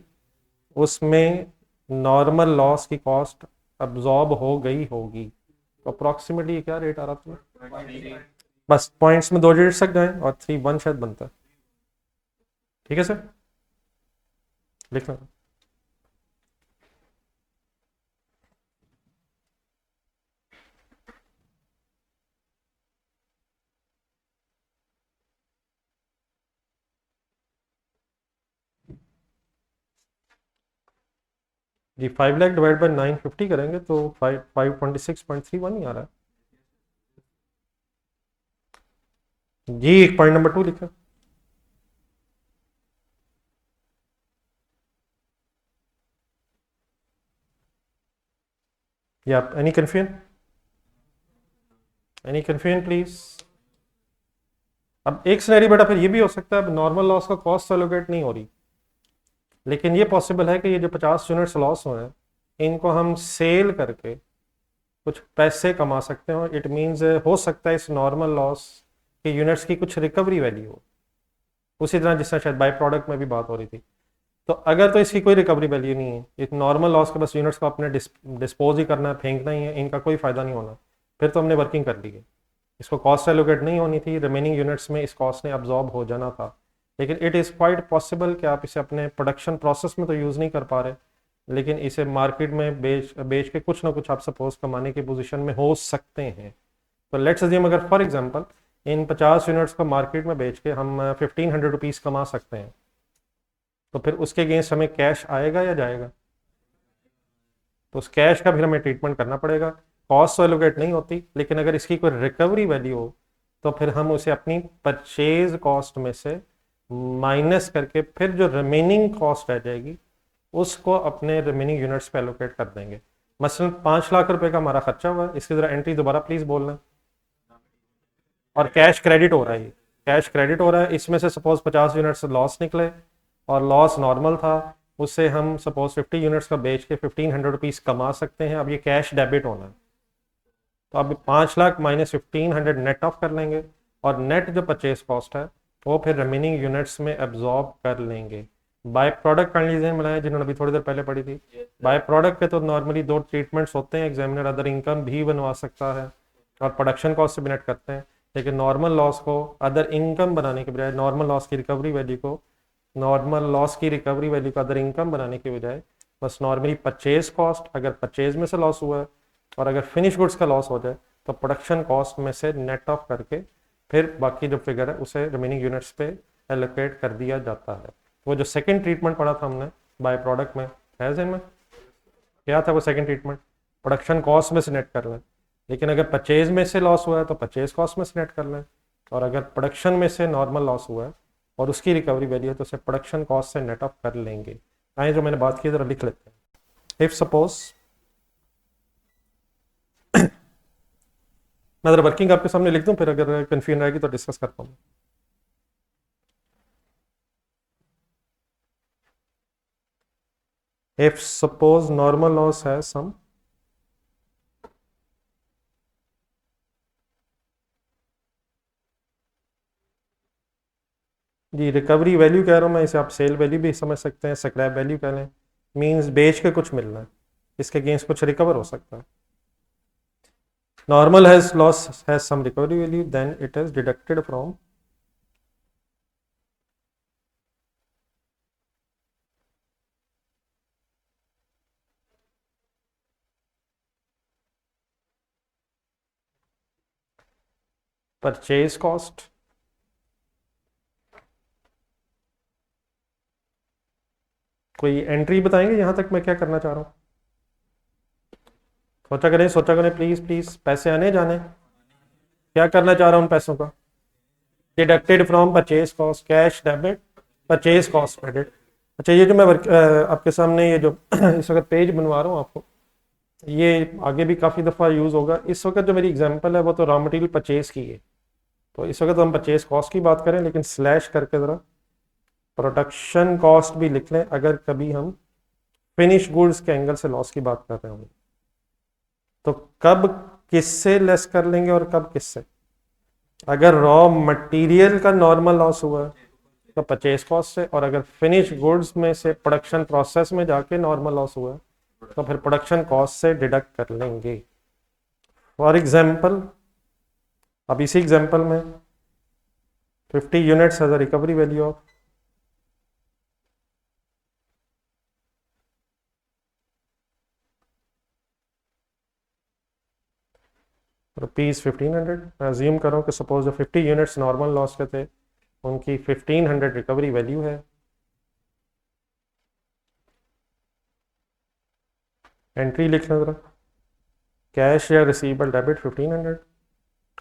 उसमें नॉर्मल लॉस की कॉस्ट अब्जॉर्ब हो गई होगी। तो अप्रोक्सीमेटली क्या रेट आ रहा था? बस पॉइंट्स में 2 डिजिट तक जाएं और 3 1 शायद बनता है। ठीक है सर, लिखना। जी 5 लाख डिवाइड बाई 950 करेंगे तो 526.31 ही आ रहा है जी। पॉइंट नंबर 2 लिखा। या any confusion, any confusion please. अब एक सिनेरियो बेटा फिर ये भी हो सकता है, अब नॉर्मल लॉस का कॉस्ट एलोकेट नहीं हो रही, लेकिन ये पॉसिबल है कि ये जो 50 यूनिट्स लॉस हुए हैं इनको हम सेल करके कुछ पैसे कमा सकते हैं। इट मीन्स हो सकता है इस नॉर्मल लॉस के यूनिट्स की कुछ रिकवरी वैल्यू हो, उसी तरह जिससे शायद बाई प्रोडक्ट में भी बात हो रही थी। तो अगर तो इसकी कोई रिकवरी वैल्यू नहीं है, एक नॉर्मल लॉस के बस यूनिट्स को अपने डिस्पोज ही करना है, फेंकना ही है, इनका कोई फायदा नहीं होना, फिर तो हमने वर्किंग कर ली है। इसको कॉस्ट एलोकेट नहीं होनी थी, रिमेनिंग यूनिट्स में इस कॉस्ट ने अब्जॉर्ब हो जाना था। लेकिन इट इज़ क्वाइट पॉसिबल कि आप इसे अपने प्रोडक्शन प्रोसेस में तो यूज़ नहीं कर पा रहे, लेकिन इसे मार्केट में बेच बेच के कुछ ना कुछ आप सपोज कमाने की पोजीशन में हो सकते हैं। तो लेट्स अज्यूम अगर फॉर एग्जांपल इन 50 यूनिट्स को मार्केट में बेच के हम 1500 रुपीज़ कमा सकते हैं, तो फिर उसके अगेंस्ट हमें कैश आएगा या जाएगा? तो उस कैश का फिर हमें ट्रीटमेंट करना पड़ेगा। कॉस्ट तो एलोकेट नहीं होती, लेकिन अगर इसकी कोई रिकवरी वैल्यू हो तो फिर हम उसे अपनी परचेज कॉस्ट में से माइनस करके फिर जो रिमेनिंग कॉस्ट रह जाएगी उसको अपने रिमेनिंग यूनिट्स पे एलोकेट कर देंगे। मसलन 5 लाख रुपए का हमारा खर्चा हुआ है, इसकी जरा एंट्री दोबारा प्लीज बोलना। और कैश क्रेडिट हो रहा है, कैश क्रेडिट हो रहा है, इसमें से सपोज 50 यूनिट्स लॉस निकले और लॉस नॉर्मल था, उससे हम सपोज 50 यूनिट्स का बेच के 1500 रुपीज़ कमा सकते हैं। अब ये कैश डेबिट होना है, तो अब 5 लाख माइनस 1500 नेट ऑफ कर लेंगे, और नेट जो परचेज कॉस्ट है वो फिर रिमेनिंग यूनिट्स में एब्जॉर्ब कर लेंगे। बाय प्रोडक्ट कंडीशन बनाए जिन्होंने अभी थोड़ी देर पहले पढ़ी थी। बाय प्रोडक्ट के तो नॉर्मली 2 ट्रीटमेंट्स होते हैं, एग्जामिनर अदर इनकम भी बनवा सकता है और प्रोडक्शन कॉस्ट से भी नेट करते हैं। लेकिन नॉर्मल लॉस को अदर इनकम बनाने के बजाय, नॉर्मल लॉस की रिकवरी वैल्यू को अदर इनकम बनाने के बजाय बस नॉर्मली परचेज कॉस्ट, अगर परचेज में से लॉस हुआ है और अगर फिनिश गुड्स का लॉस हो जाए तो प्रोडक्शन कॉस्ट में से नेट ऑफ करके फिर बाकी जो फिगर है उसे रिमेनिंग यूनिट्स पे एलोकेट कर दिया जाता है। वो जो सेकंड ट्रीटमेंट पढ़ा था हमने बाय प्रोडक्ट में, है ज़हन में क्या था वो सेकंड ट्रीटमेंट? प्रोडक्शन कॉस्ट में से नेट कर लें, लेकिन अगर परचेज में से लॉस हुआ है तो परचेज कॉस्ट में से नेट कर लें, और अगर प्रोडक्शन में से नॉर्मल लॉस हुआ है और उसकी रिकवरी वैल्यू है तो उसे प्रोडक्शन कॉस्ट से नेट ऑफ कर लेंगे। आइए जो मैंने बात की जरा लिख लेते हैं। इफ सपोज मैं जरा वर्किंग आपके सामने लिख दूं, फिर अगर कंफ्यूजन रहेगी तो डिस्कस कर पाऊंगा। इफ सपोज नॉर्मल लॉस है सम जी, रिकवरी वैल्यू कह रहा हूँ मैं, इसे आप सेल वैल्यू भी समझ सकते हैं, स्क्रैप वैल्यू कह लें, मींस बेच के कुछ मिलना है, इसके अगेंस्ट कुछ रिकवर हो सकता है। Normal has loss has some recovery value, then it is deducted from purchase cost. कोई एंट्री बताएंगे यहाँ तक मैं क्या करना चाह रहा हूँ? सोचा करें प्लीज प्लीज, पैसे आने जाने, क्या करना चाह रहा हूँ उन पैसों का? Deducted from purchase cost, cash debit, purchase cost credit. अच्छा, ये जो मैं आपके सामने ये जो इस वक्त पेज बनवा रहा हूँ आपको, ये आगे भी काफ़ी दफ़ा यूज़ होगा। इस वक्त जो मेरी एग्जांपल है वो तो रॉ मटेरियल परचेज की है, तो इस वक्त हम परचेज कॉस्ट की बात करें, लेकिन स्लैश करके ज़रा प्रोडक्शन कॉस्ट भी लिख लें अगर कभी हम फिनिश गुड्स के एंगल से लॉस की बात कर रहे होंगे। तो कब किससे लेस कर लेंगे और कब किससे? अगर रॉ मटेरियल का नॉर्मल लॉस हुआ है तो परचेज कॉस्ट से, और अगर फिनिश गुड्स में से प्रोडक्शन प्रोसेस में जाके नॉर्मल लॉस हुआ है तो फिर प्रोडक्शन कॉस्ट से डिडक्ट कर लेंगे। फॉर एग्जांपल अब इसी एग्जांपल में 50 units has a recovery value of ₹1500। मैं अज्यूम करूँ कि सपोज जो 50 यूनिट्स नॉर्मल लॉस के थे उनकी 1500 रिकवरी वैल्यू है। एंट्री लिख लें ज़रा, कैश या रिसीवेबल डेबिट 1500,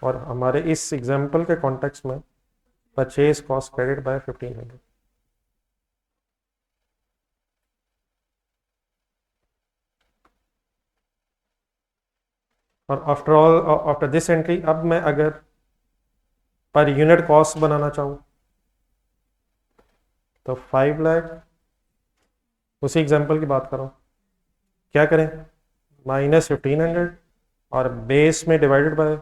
और हमारे इस एग्जाम्पल के कॉन्टेक्स्ट में परचेज कॉस्ट क्रेडिट बाय 1500। और after all, after this entry, अब मैं अगर पर यूनिट कॉस्ट बनाना चाहूँ तो 5 लाख, उसी एग्जाम्पल की बात कर रहा हूँ, क्या करें, -1500 और बेस में डिवाइडेड बाय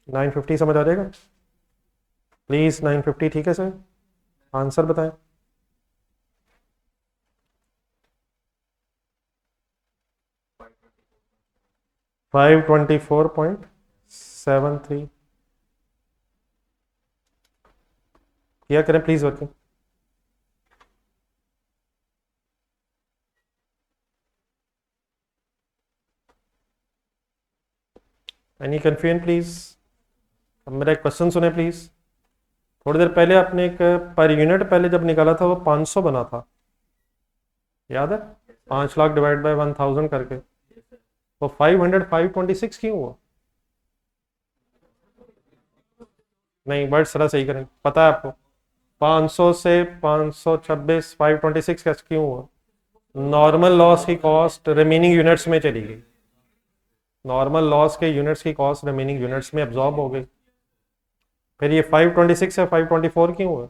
950, समझ आ जाएगा प्लीज़? 950 ठीक है सर, आंसर बताएं। 524.73 किया करें please working. Any confusion please? अब मेरा एक क्वेश्चन सुने प्लीज़। थोड़ी देर पहले आपने एक पर यूनिट पहले जब निकाला था वो 500 बना था, याद है? 5 लाख डिवाइड बाय 1000 करके, तो 526 क्यों हुआ? नहीं, वर्ड सरा सही करें, पता है आपको 500 से 526, 526 कैसे क्यों हुआ? नॉर्मल लॉस की कॉस्ट रिमेनिंग यूनिट्स में चली गई, नॉर्मल लॉस के यूनिट्स की कॉस्ट रिमेनिंग यूनिट्स में एब्जॉर्ब हो गई। फिर ये 526 या 524 क्यों हुआ?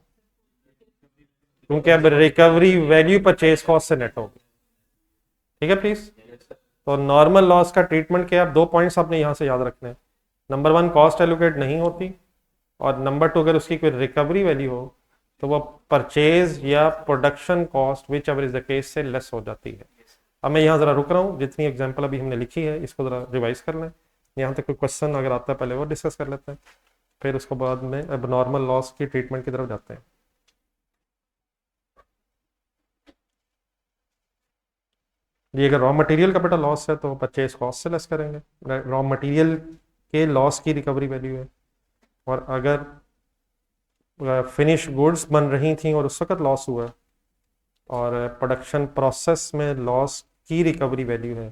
क्योंकि अब रिकवरी वैल्यू परचेज कॉस्ट से नेट होगी। ठीक है प्लीज? तो नॉर्मल लॉस का ट्रीटमेंट क्या है? 2 पॉइंट्स आपने यहाँ से याद रखने हैं। नंबर 1, कॉस्ट एलोकेट नहीं होती, और नंबर 2, अगर उसकी कोई रिकवरी वैल्यू हो तो वो परचेज या production cost which ever is the case से लेस हो जाती है। अब मैं यहाँ जरा रुक रहा हूँ, जितनी एग्जाम्पल अभी हमने लिखी है इसको जरा रिवाइज कर लें, यहाँ तक कोई क्वेश्चन अगर आता है पहले वो डिस्कस कर लेते हैं, फिर उसको बाद में अब नॉर्मल लॉस की ट्रीटमेंट की तरफ जाते हैं। ये अगर रॉ मटेरियल का बेटा लॉस है तो परचेज कॉस्ट से लेस करेंगे, रॉ मटेरियल के लॉस की रिकवरी वैल्यू है। और अगर फिनिश गुड्स बन रही थी और उस वक्त लॉस हुआ और प्रोडक्शन प्रोसेस में लॉस की रिकवरी वैल्यू है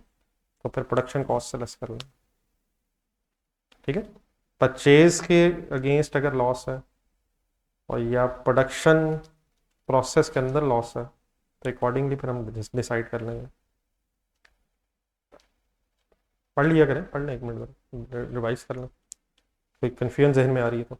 तो फिर प्रोडक्शन कॉस्ट से लेस कर लेंगे। ठीक है? परचेज के अगेंस्ट अगर लॉस है और या प्रोडक्शन प्रोसेस के अंदर लॉस है तो अकॉर्डिंगली फिर हम डिसाइड कर लेंगे। पढ़ लिया करें, पढ़ लें, 1 मिनट रिवाइज कर लें, कोई कन्फ्यूजन जहन में आ रही है तो।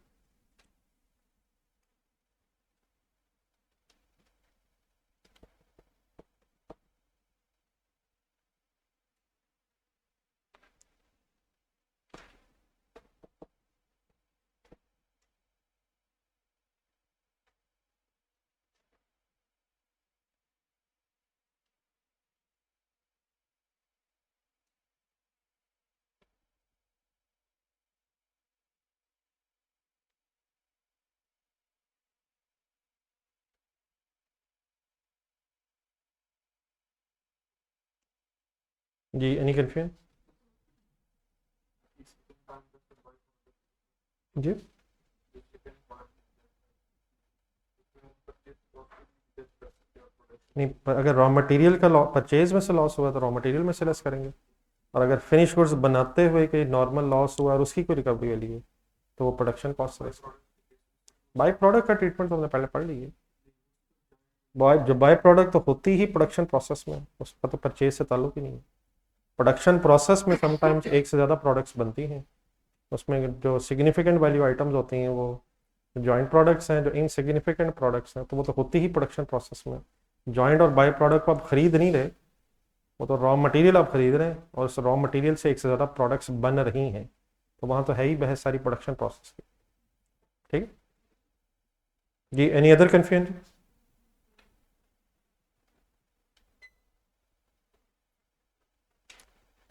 जी, एनी कन्फ्यूजन? जी, नहीं, अगर रॉ मटेरियल का परचेज में से लॉस हुआ तो रॉ मटेरियल में से लेस करेंगे, और अगर फिनिश गुड्स बनाते हुए कोई नॉर्मल लॉस हुआ और उसकी कोई रिकवरी वैल्यू है तो वो प्रोडक्शन कॉस्ट से लेस। बाई प्रोडक्ट का ट्रीटमेंट तो हमने पहले पढ़ ली है। बाई प्रोडक्ट तो होती ही प्रोडक्शन प्रोसेस में, उसका तो परचेज से ताल्लुक ही नहीं है। प्रोडक्शन प्रोसेस में समटाइम्स एक से ज़्यादा प्रोडक्ट्स बनती हैं, उसमें जो सिग्निफिकेंट वैल्यू आइटम्स होती हैं वो जॉइंट प्रोडक्ट्स हैं, जो इनसिग्निफिकेंट प्रोडक्ट्स हैं तो वो तो होती ही प्रोडक्शन प्रोसेस में। जॉइंट और बाई प्रोडक्ट को आप खरीद नहीं रहे, वो तो रॉ मटेरियल आप खरीद रहे हैं और उस रॉ मटेरियल से एक से ज़्यादा प्रोडक्ट्स बन रही हैं, तो वहाँ तो है ही बहस सारी प्रोडक्शन प्रोसेस की। ठीक है जी, एनी अदर कन्फ्यूजन?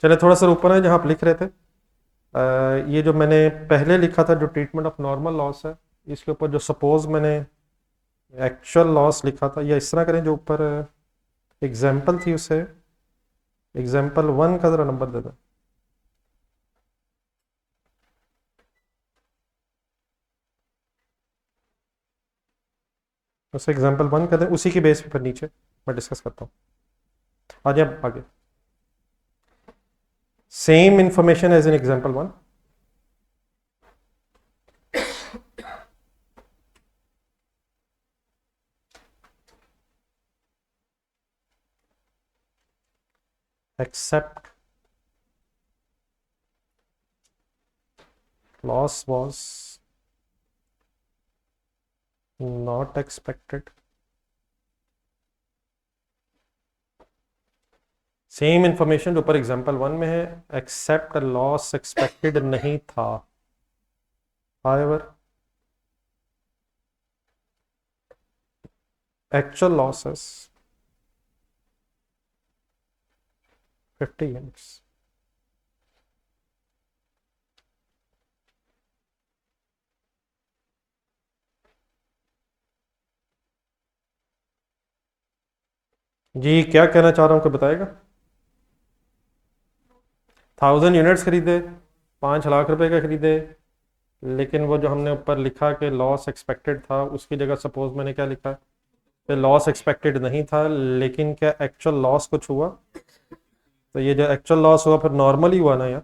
चले थोड़ा सा ऊपर है जहाँ आप लिख रहे थे, ये जो मैंने पहले लिखा था जो ट्रीटमेंट ऑफ नॉर्मल लॉस है, इसके ऊपर जो सपोज मैंने एक्चुअल लॉस लिखा था, या इस तरह करें जो ऊपर एग्जाम्पल थी उसे एग्जाम्पल 1 का ज़रा नंबर दे दें। उसे एग्जाम्पल 1 कर दें, उसी की बेस पे फिर नीचे मैं डिस्कस करता हूँ। आ जाए आगे। Same information as in example one. Except loss was not expected. Same information जो ऊपर एग्जाम्पल वन में है, एक्सेप्ट लॉस एक्सपेक्टेड नहीं था. However, actual losses 50 units. जी क्या कहना चाह रहा हूँ, कोई बताएगा? 1000 यूनिट्स खरीदे, 5 लाख रुपए का खरीदे, लेकिन वो जो हमने ऊपर लिखा कि लॉस एक्सपेक्टेड था, उसकी जगह सपोज मैंने क्या लिखा कि लॉस एक्सपेक्टेड नहीं था, लेकिन क्या एक्चुअल लॉस कुछ हुआ? तो ये जो एक्चुअल लॉस हुआ फिर नॉर्मल ही हुआ ना यार.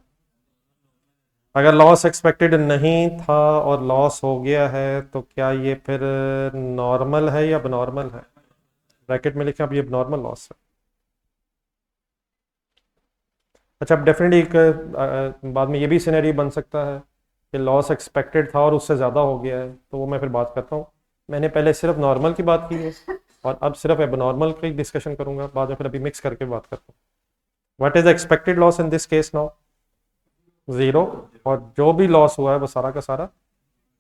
अगर लॉस एक्सपेक्टेड नहीं था और लॉस हो गया है तो क्या ये फिर नॉर्मल है या abnormal है? ब्रैकेट में लिखें, अब ये abnormal लॉस है. अच्छा, अब डेफिनेटली एक बाद में ये भी सिनेरियो बन सकता है कि लॉस एक्सपेक्टेड था और उससे ज़्यादा हो गया है, तो वो मैं फिर बात करता हूँ. मैंने पहले सिर्फ नॉर्मल की बात की है और अब सिर्फ एबनॉर्मल की डिस्कशन करूंगा बाद में, फिर अभी मिक्स करके बात करता हूँ. What is expected loss in this case now? 0. और जो भी लॉस हुआ है वो सारा का सारा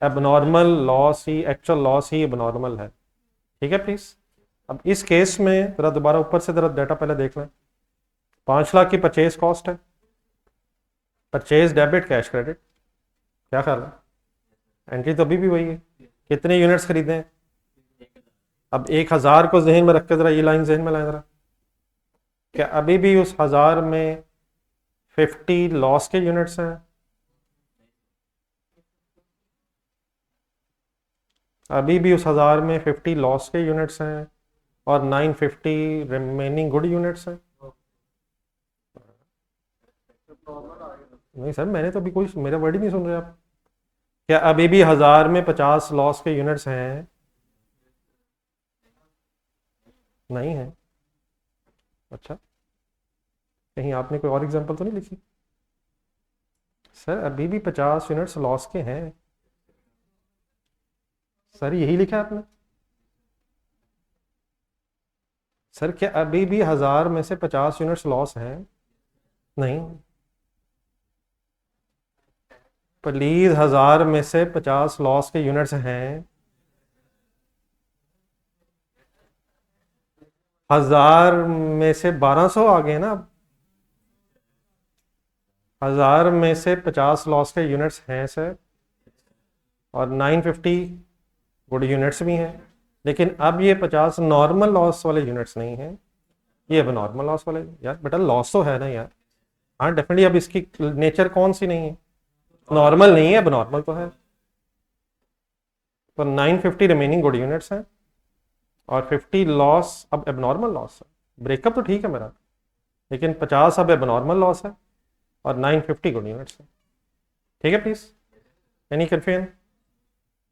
एबनॉर्मल लॉस ही, एक्चुअल लॉस ही एबनॉर्मल है. ठीक है प्लीज. अब इस केस में जरा दोबारा ऊपर से जरा डाटा पहले देख लें. 5 लाख की परचेज कॉस्ट है, परचेज डेबिट कैश क्रेडिट, क्या ख्याल है? एंट्री तो अभी भी वही है. कितने यूनिट्स खरीदे हैं? अब 1000 को जहन में रख के जरा ये लाइन जहन में लाए जरा. क्या अभी भी उस 1000 में 50 लॉस के यूनिट्स हैं? अभी भी उस 1000 में 50 लॉस के यूनिट्स हैं और 950 रिमेनिंग गुड यूनिट्स हैं. नहीं सर, मैंने तो अभी कोई मेरा वर्ड ही नहीं सुन रहे आप. क्या अभी भी 1000 में 50 लॉस के यूनिट्स हैं? नहीं है. अच्छा, कहीं आपने कोई और एग्जांपल तो नहीं लिखी? सर अभी भी 50 यूनिट्स लॉस के हैं. सर यही लिखा है आपने? सर क्या अभी भी 1000 में से 50 यूनिट्स लॉस हैं? नहीं. प्लीज 1000 में से 50 लॉस के यूनिट्स हैं? 1000 में से 1200 आ गए ना अब. 1000 में से 50 लॉस के यूनिट्स हैं सर, और 950 गुड यूनिट्स भी हैं. लेकिन अब ये 50 नॉर्मल लॉस वाले यूनिट्स नहीं हैं, ये अब नॉर्मल लॉस वाले. यार बेटा लॉस तो है ना यार. हाँ डेफिनेटली. अब इसकी नेचर कौन सी नहीं है? नॉर्मल नहीं है, अब नॉर्मल तो है. तो 950 रिमेनिंग गुड यूनिट्स हैं और 50 लॉस अब एबनॉर्मल लॉस है. ब्रेकअप तो ठीक है मेरा, लेकिन 50 अब एबनॉर्मल लॉस है और 950 गुड यूनिट्स है. ठीक है प्लीज. Any confusion?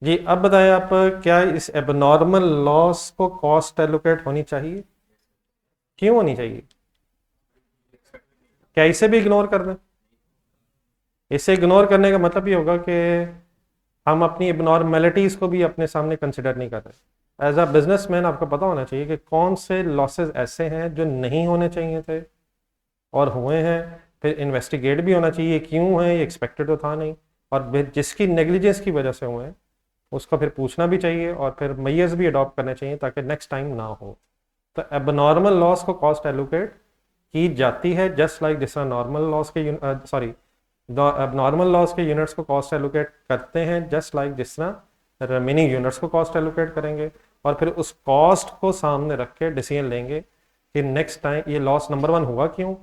जी अब बताएं आप, क्या इस एबनॉर्मल लॉस को कॉस्ट एलोकेट होनी चाहिए? क्यों होनी चाहिए? क्या इसे भी इग्नोर कर दें? इसे इग्नोर करने का मतलब ये होगा कि हम अपनी एबनॉर्मेलिटीज को भी अपने सामने कंसिडर नहीं कर रहे. एज अ बिजनेसमैन आपको पता होना चाहिए कि कौन से लॉसेस ऐसे हैं जो नहीं होने चाहिए थे और हुए हैं. फिर इन्वेस्टिगेट भी होना चाहिए क्यों है, ये एक्सपेक्टेड तो था नहीं, और जिसकी नेग्लिजेंस की वजह से हुए हैं उसका फिर पूछना भी चाहिए और फिर मेजर्स भी अडॉप्ट करने चाहिए ताकि नेक्स्ट टाइम ना हो. तो एबनॉर्मल लॉस को कॉस्ट एलोकेट की जाती है जस्ट लाइक जिस तरह नॉर्मल लॉस के सॉरी एबनॉर्मल लॉस के यूनिट्स को कॉस्ट एलोकेट करते हैं, जस्ट लाइक जिस तरह रिमेनिंग यूनिट्स को कॉस्ट एलोकेट करेंगे. और फिर उस कॉस्ट को सामने रख के डिसीजन लेंगे कि नेक्स्ट टाइम ये लॉस नंबर 1 हुआ क्यों,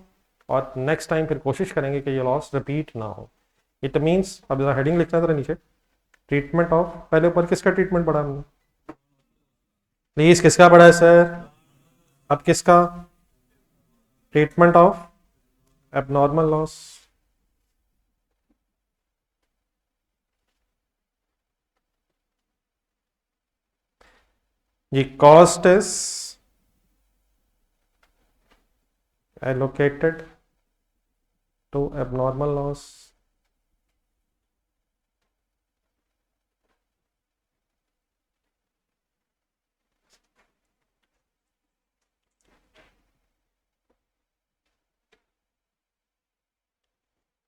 और नेक्स्ट टाइम फिर कोशिश करेंगे कि ये लॉस रिपीट ना हो. इट मीन्स, अब जरा हेडिंग लिखना जरा नीचे, ट्रीटमेंट ऑफ, पहले ऊपर किसका ट्रीटमेंट पढ़ा हमने? प्लीज किसका पढ़ा है सर? अब किसका? Treatment of abnormal loss. जी cost is allocated to abnormal loss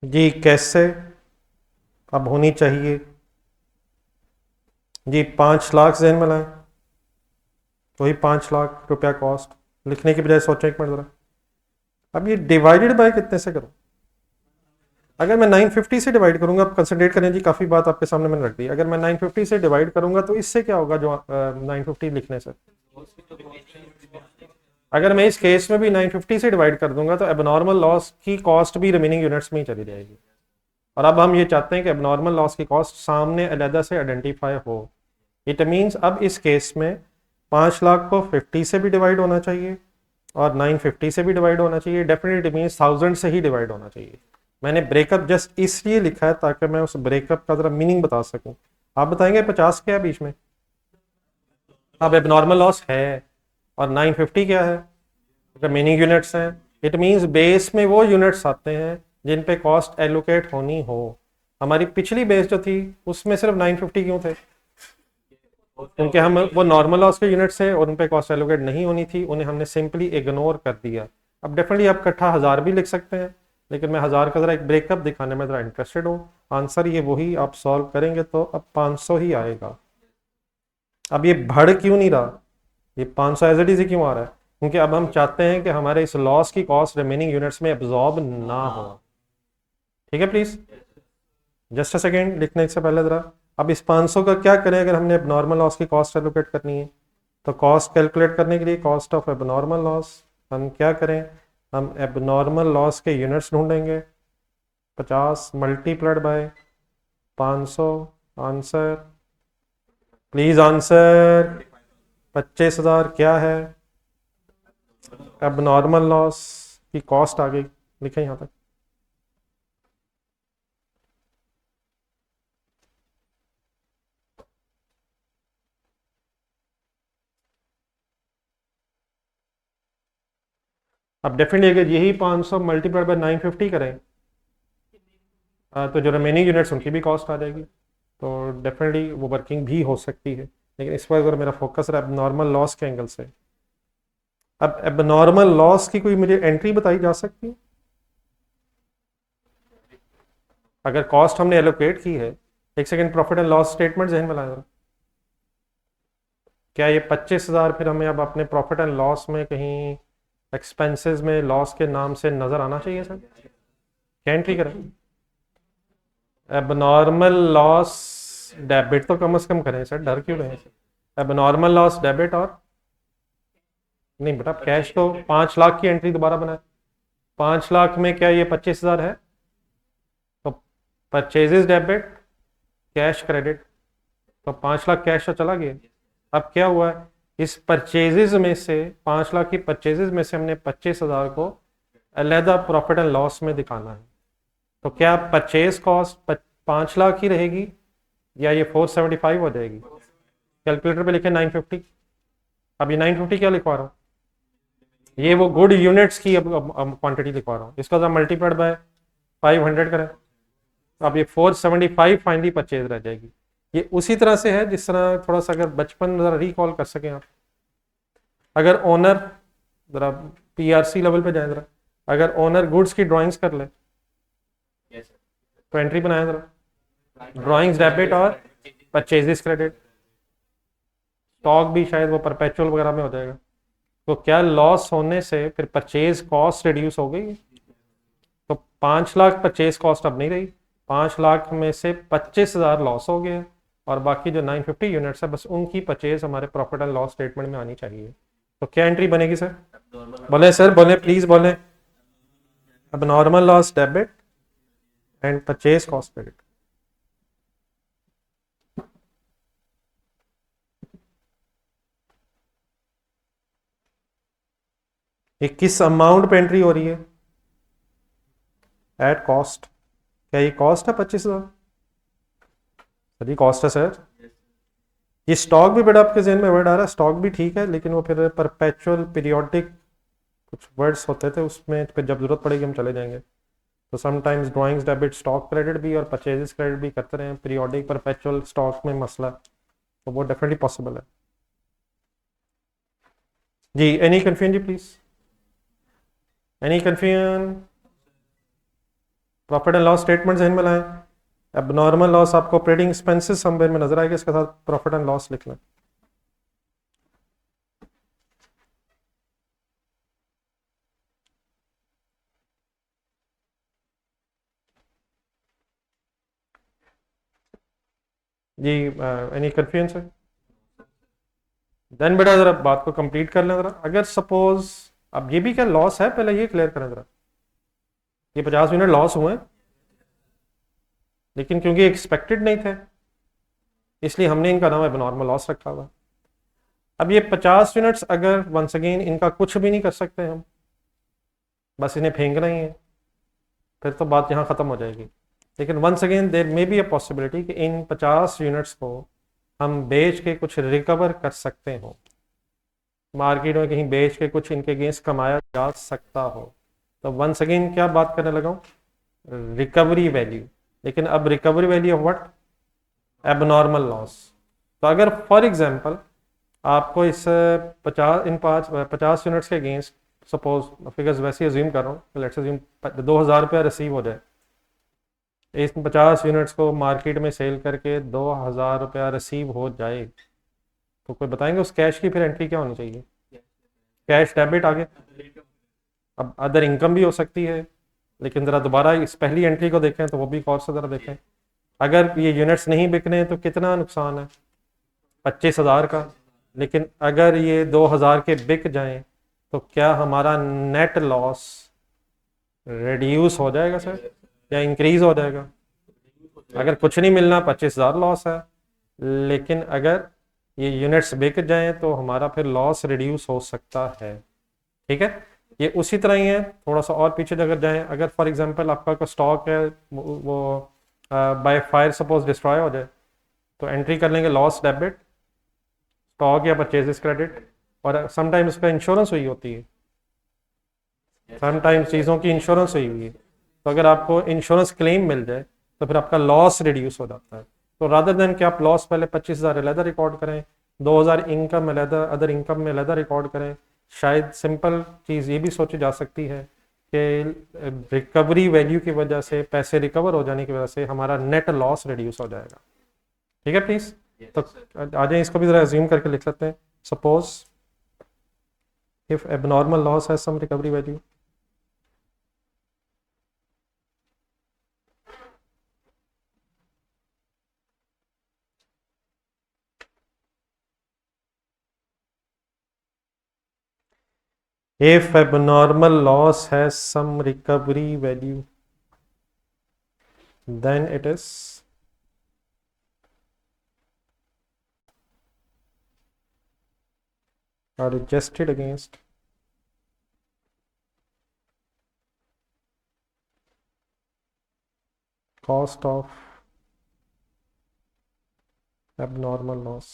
जी कैसे अब होनी चाहिए जी 5 लाख जहन में लाएं वही 5 लाख रुपया कॉस्ट लिखने की बजाय सोचें एक मिनट जरा अब ये डिवाइडेड बाय कितने से करूं अगर मैं 950 से डिवाइड करूंगा आप कंसंट्रेट करें जी काफ़ी बात आपके सामने मैंने रख दी अगर मैं 950 से डिवाइड करूंगा तो इससे क्या होगा जो 950 लिखने से अगर मैं इस केस में भी 950 से डिवाइड कर दूंगा तो एबनॉर्मल लॉस की कॉस्ट भी रिमेनिंग यूनिट्स में ही चली जाएगी और अब हम ये चाहते हैं कि एबनॉर्मल लॉस की कॉस्ट सामने अलहदा से आइडेंटिफाई हो इट मीन्स अब इस केस में 5 लाख को 50 से भी डिवाइड होना चाहिए और 950 से भी डिवाइड होना चाहिए डेफिनेटली मीन्स 1000 से ही डिवाइड होना चाहिए मैंने ब्रेकअप जस्ट इसलिए लिखा है ताकि मैं उस ब्रेकअप का जरा मीनिंग बता सकूं आप बताएंगे 50 क्या है बीच में अब एबनॉर्मल लॉस है और 950 क्या है रिमेनिंग यूनिट्स हैं इट मींस बेस में वो यूनिट्स आते हैं जिन पे कॉस्ट एलोकेट होनी हो हमारी पिछली बेस जो थी उसमें सिर्फ 950 क्यों थे क्योंकि हम वो नॉर्मल लॉस के यूनिट्स थे और उन पे कॉस्ट एलोकेट नहीं होनी थी उन्हें हमने सिंपली इग्नोर कर दिया अब डेफिनेटली आप इकट्ठा 1000 भी लिख सकते हैं लेकिन मैं 1000 का जरा एक ब्रेकअप दिखाने में जरा इंटरेस्टेड हूँ आंसर ये वही आप सॉल्व करेंगे तो अब 500 ही आएगा अब ये बढ़ क्यों नहीं रहा ये 500 एज इट इज क्यों आ रहा है क्योंकि अब हम चाहते हैं कि हमारे इस लॉस की कॉस्ट रिमेनिंग यूनिट्स में एब्जॉर्ब ना हो ठीक है प्लीज जस्ट अ सेकेंड लिखने से पहले जरा अब इस 500 का क्या करें अगर हमने एबनॉर्मल लॉस की कॉस्ट एलोकेट करनी है तो कॉस्ट कैलकुलेट करने के लिए कॉस्ट ऑफ एबनॉर्मल लॉस हम क्या करें हम एबनॉर्मल लॉस के यूनिट्स ढूंढेंगे 50 multiplied by 500 answer please answer 25,000 क्या है एबनॉर्मल लॉस की कॉस्ट आ गई लिखें यहां तक अब डेफिनेटली अगर यही 500 मल्टीप्लाइड बाय 950 करें तो जो रिमेनिंग यूनिट्स उनकी भी कॉस्ट आ जाएगी तो डेफिनेटली वो वर्किंग भी हो सकती है लेकिन इस पर अगर मेरा फोकस है एबनॉर्मल लॉस के एंगल से अब एबनॉर्मल लॉस की कोई मुझे एंट्री बताई जा सकती है अगर कॉस्ट हमने एलोकेट की है एक second profit and loss statement जहन में लाया जरा क्या ये 25,000 फिर हमें अब अपने प्रॉफिट एंड लॉस में कहीं एक्सपेंसेस में लॉस के नाम से नजर आना चाहिए सर क्या एंट्री करें एबनॉर्मल लॉस डेबिट तो कम से कम करें सर डर क्यों रहे सर एबनॉर्मल लॉस डेबिट और नहीं बेटा कैश तो 5 लाख की एंट्री दोबारा बनाए 5 लाख में क्या ये 25,000 है तो परचेजेस डेबिट कैश क्रेडिट तो 5 लाख कैश तो चला गया अब क्या हुआ है इस परचेजेस में से 5 लाख की परचेजेस में से हमने 25,000 को अलहदा प्रॉफिट एंड लॉस में दिखाना है तो क्या परचेज कॉस्ट 5 लाख ही रहेगी या ये 475 हो जाएगी कैलकुलेटर पे लिखे 950 अब ये 950 क्या लिखवा रहा हूँ ये वो गुड यूनिट्स की अब क्वांटिटी लिखवा रहा हूँ इसका जब मल्टीप्लाइड बाय 500 करें तो अब ये 475 फाइनली परचेज रह जाएगी ये उसी तरह से है जिस तरह थोड़ा सा अगर बचपन जरा रिकॉल कर सकें आप अगर ओनर जरा पीआरसी लेवल पे जाए जरा अगर ओनर गुड्स की ड्राइंग्स कर ले तो एंट्री बनाए जरा ड्राइंग्स डेबिट और परचेजेस क्रेडिट स्टॉक भी शायद वो परपेचुअल वगैरह में हो जाएगा तो क्या लॉस होने से फिर परचेज कॉस्ट रिड्यूस हो गई तो 5 लाख परचेज कॉस्ट अब नहीं रही 5 लाख में से 25,000 लॉस हो गया और बाकी जो 950 यूनिट्स है बस उनकी परचेज हमारे प्रॉफिट एंड लॉस स्टेटमेंट में आनी चाहिए तो क्या एंट्री बनेगी सर बोले सर बोले प्लीज बोले अब normal loss debit and purchase cost credit ये किस अमाउंट पे एंट्री हो रही है एट कॉस्ट क्या ये कॉस्ट है 25,000 सर ये कॉस्ट है सर ये स्टॉक भी बड़ा आपके जहन में वर्ड आ रहा है, स्टॉक भी ठीक है, लेकिन वो फिर परपेचुअल पीरियोडिक कुछ वर्ड्स होते थे उसमें, फिर जब जरूरत पड़ेगी हम चले जाएंगे। तो sometimes drawings debit stock credit भी और परचेजेस क्रेडिट भी करते रहे, पीरियोडिक परपेचुअल स्टॉक में मसला, तो वो डेफिनेटली पॉसिबल है जी। एनी कन्फ्यूजन जी please, any confusion? Profit and loss statement जहन में लाएं। अब नॉर्मल लॉस आपको ऑपरेटिंग एक्सपेंसेस समवेयर में नजर आएगा, इसके साथ प्रॉफिट एंड लॉस लिख लें। जी एनी कन्फ्यूजन सर? देन बेटा जरा बात को कंप्लीट कर लें जरा। अगर सपोज अब ये भी क्या लॉस है, पहले ये क्लियर करें जरा। ये 50 यूनिट लॉस हुए, लेकिन क्योंकि एक्सपेक्टेड नहीं थे इसलिए हमने इनका नाम एबनॉर्मल लॉस रखा हुआ। अब ये 50 यूनिट्स अगर वंस अगेन इनका कुछ भी नहीं कर सकते हम, बस इन्हें फेंकना ही है, फिर तो बात यहाँ ख़त्म हो जाएगी। लेकिन once again there may be a possibility कि इन 50 यूनिट्स को हम बेच के कुछ रिकवर कर सकते हो, मार्केट में कहीं बेच के कुछ इनके अगेंस्ट कमाया जा सकता हो। तो वंस अगेन क्या बात करने लगा हूँ, रिकवरी वैल्यू। लेकिन अब recovery value of what? Abnormal loss. तो अगर फॉर एग्जांपल आपको इस 50 यूनिट्स के अगेंस्ट, सपोज फिगर्स वैसे ही अज्यूम कर रहा हूँ, लेट्स अज्यूम 2000 रुपया रिसीव हो जाए, इस 50 यूनिट्स को मार्केट में सेल करके 2000 रुपया रिसीव हो जाए, तो कोई बताएंगे उस कैश की फिर एंट्री क्या होनी चाहिए? कैश डेबिट आगे, अब अदर इनकम भी हो सकती है, लेकिन ज़रा दोबारा इस पहली एंट्री को देखें तो वो भी गौर से ज़रा देखें। अगर ये यूनिट्स नहीं बिकने तो कितना नुकसान है? 25,000 का। लेकिन अगर ये 2000 के बिक जाएं तो क्या हमारा नेट लॉस रिड्यूस हो जाएगा सर, या इंक्रीज हो जाएगा? अगर कुछ नहीं मिलना 25,000 लॉस है, लेकिन अगर ये यूनिट्स बिक जाएं तो हमारा फिर लॉस रिड्यूस हो सकता है। ठीक है, ये उसी तरह ही है। थोड़ा सा और पीछे अगर जाएं, अगर फॉर एग्जांपल आपका कोई स्टॉक है वो बाय फायर सपोज डिस्ट्रॉय हो जाए, तो एंट्री कर लेंगे लॉस डेबिट स्टॉक या परचेजेस क्रेडिट। और समटाइम्स उसका इंश्योरेंस हुई होती है, समटाइम्स चीज़ों की इंश्योरेंस हुई हुई है, तो अगर आपको इंश्योरेंस क्लेम मिल जाए तो फिर आपका लॉस रिड्यूस हो जाता है। तो रादर देन कि आप लॉस पहले 25,000 अलहदा रिकॉर्ड करें, 2000 इनकम अलहदा, अदर इनकम में अलहदा रिकॉर्ड करें, शायद सिंपल चीज़ ये भी सोची जा सकती है कि रिकवरी वैल्यू की वजह से, पैसे रिकवर हो जाने की वजह से हमारा नेट लॉस रिड्यूस हो जाएगा। ठीक है प्लीज, तो आ जाए इसको भी ज़रा अज्यूम करके लिख लेते हैं। Suppose if abnormal loss has some recovery value, if abnormal loss has some recovery value, then it is adjusted against cost of abnormal loss.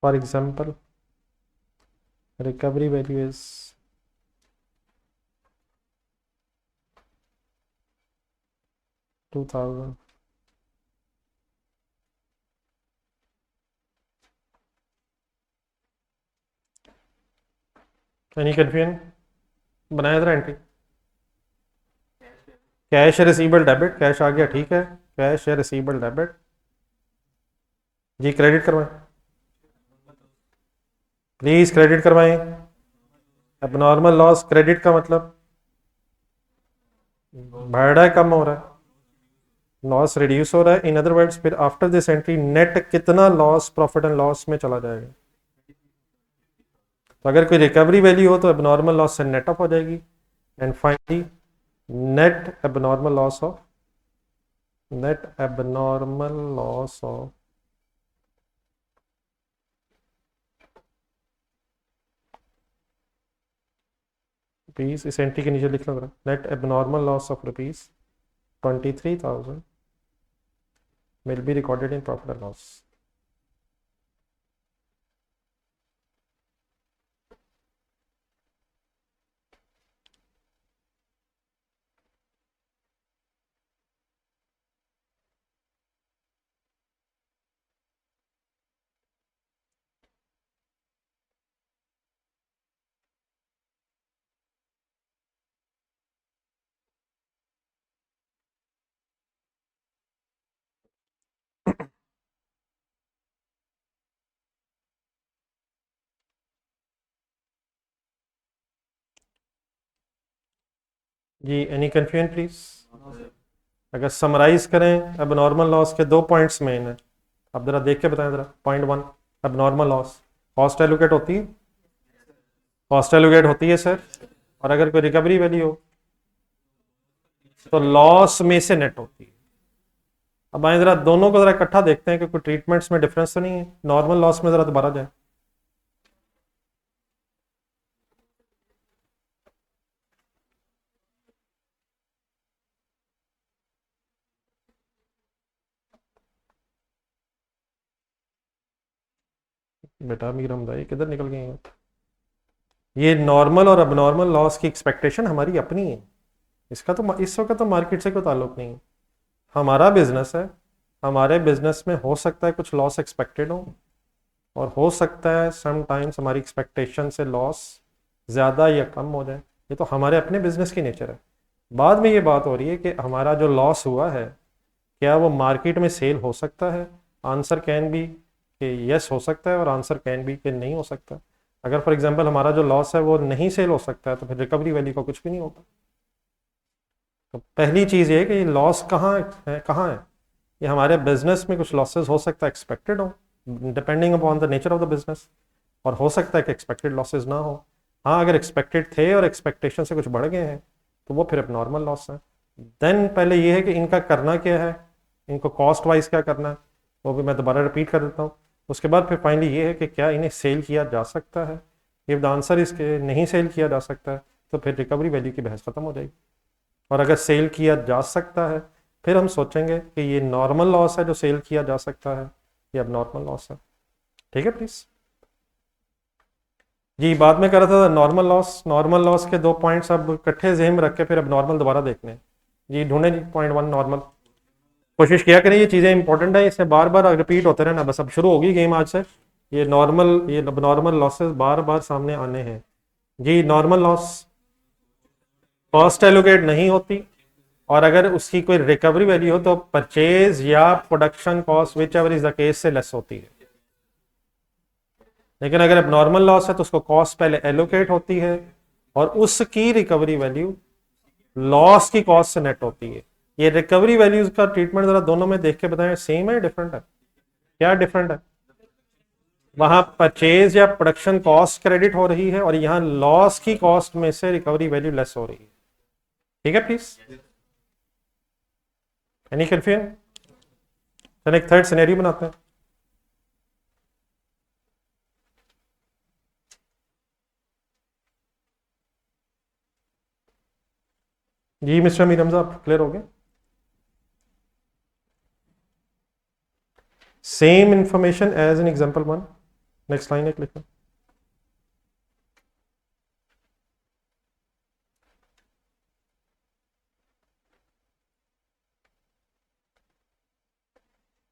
For example, recovery value is 2000. Any confusion? बनाया जरा entry. Cash receivable debit, cash आ गया, ठीक है, cash receivable debit जी, credit करवाएं please, credit करवाएं। Abnormal loss credit का मतलब बढ़ रहा है, कम हो रहा है, लॉस रिड्यूस हो रहा है। इन अदर वर्ड्स फिर आफ्टर दिस एंट्री नेट कितना लॉस प्रॉफिट एंड लॉस में चला जाएगा? तो अगर कोई रिकवरी वैल्यू हो तो एबनॉर्मल लॉस से नेट अप हो जाएगी, and finally net abnormal loss of net abnormal loss of rupees, इस एंट्री के नीचे लिख लो जरा, net abnormal loss of rupees 23,000 will be recorded in profit and loss. जी एनी कन्फ्यूजन प्लीज? अगर समराइज करें अब नॉर्मल लॉस के दो पॉइंट्स मेन है, आप जरा देख के बताएं जरा। पॉइंट वन, अब नॉर्मल लॉस कॉस्ट एलोकेट होती है, कॉस्ट एलोकेट होती है सर, और अगर कोई रिकवरी वैल्यू हो तो लॉस में से नेट होती है। अब आए जरा दोनों को जरा इकट्ठा देखते हैं कि कोई ट्रीटमेंट्स में डिफरेंस तो नहीं है। नॉर्मल लॉस में जरा दोबारा जाए, बेटा मीर हमदा किधर निकल गए हैं? ये नॉर्मल और अबनॉर्मल लॉस की एक्सपेक्टेशन हमारी अपनी है, इसका तो इस वक्त तो मार्केट से कोई ताल्लुक नहीं है। हमारा बिजनेस है, हमारे बिजनेस में हो सकता है कुछ लॉस एक्सपेक्टेड हो, और हो सकता है समटाइम्स हमारी एक्सपेक्टेशन से लॉस ज़्यादा या कम हो जाए। ये तो हमारे अपने बिजनेस की नेचर है। बाद में ये बात हो रही है कि हमारा जो लॉस हुआ है क्या वो मार्केट में सेल हो सकता है? आंसर कैन बी कि यस हो सकता है, और आंसर कैन बी कि नहीं हो सकता। अगर फॉर एग्जांपल हमारा जो लॉस है वो नहीं सेल हो सकता है तो फिर रिकवरी वैल्यू का कुछ भी नहीं होगा। तो पहली चीज़ ये कि लॉस कहाँ है? ये हमारे बिजनेस में कुछ लॉसेस हो सकता है एक्सपेक्टेड हो, depending upon the nature of the business, और हो सकता है कि एक्सपेक्टेड लॉसेस ना हो। हाँ, अगर एक्सपेक्टेड थे और एक्सपेक्टेशन से कुछ बढ़ गए हैं तो वो फिर अब नॉर्मल लॉस है। देन पहले ये है कि इनका करना क्या है, इनको कॉस्ट वाइज क्या करना है, वो भी मैं दोबारा रिपीट कर देता हूँ। उसके बाद फिर फाइनली ये है कि क्या इन्हें सेल किया जा सकता है। इफ द आंसर इसके नहीं सेल किया जा सकता है तो फिर रिकवरी वैल्यू की बहस खत्म हो जाएगी। और अगर सेल किया जा सकता है फिर हम सोचेंगे कि ये नॉर्मल लॉस है जो सेल किया जा सकता है या अब नॉर्मल लॉस है। ठीक है प्लीज जी। बाद में कर रहा था नॉर्मल लॉस, नॉर्मल लॉस के दो पॉइंट्स अब इकट्ठे ज़हन में रख के फिर अब नॉर्मल दोबारा देखने हैं। जी ढूंढे जी पॉइंट वन नॉर्मल। कोशिश किया करें, ये चीज़ें इंपॉर्टेंट है, इसे बार बार रिपीट होते रहना। बस अब शुरू होगी गेम आज से, ये नॉर्मल लॉसेस बार बार सामने आने हैं। जी नॉर्मल लॉस कॉस्ट एलोकेट नहीं होती, और अगर उसकी कोई रिकवरी वैल्यू हो तो परचेज या production cost which ever is the case से लेस होती है। लेकिन अगर अब नॉर्मल लॉस है तो उसको कॉस्ट पहले एलोकेट होती है और उसकी रिकवरी वैल्यू लॉस की कॉस्ट से नेट होती है। ये रिकवरी वैल्यूज का ट्रीटमेंट जरा दोनों में देख के बताएं, सेम है डिफरेंट है? क्या डिफरेंट है? वहां परचेज या प्रोडक्शन कॉस्ट क्रेडिट हो रही है और यहाँ लॉस की कॉस्ट में से रिकवरी वैल्यू लेस हो रही है। ठीक है प्लीज? Any confusion? चलो एक थर्ड सिनेरियो बनाते हैं। जी मिस्टर मीर हमजा, आप क्लियर हो गए? Same information as in example one, next line एक लिखना।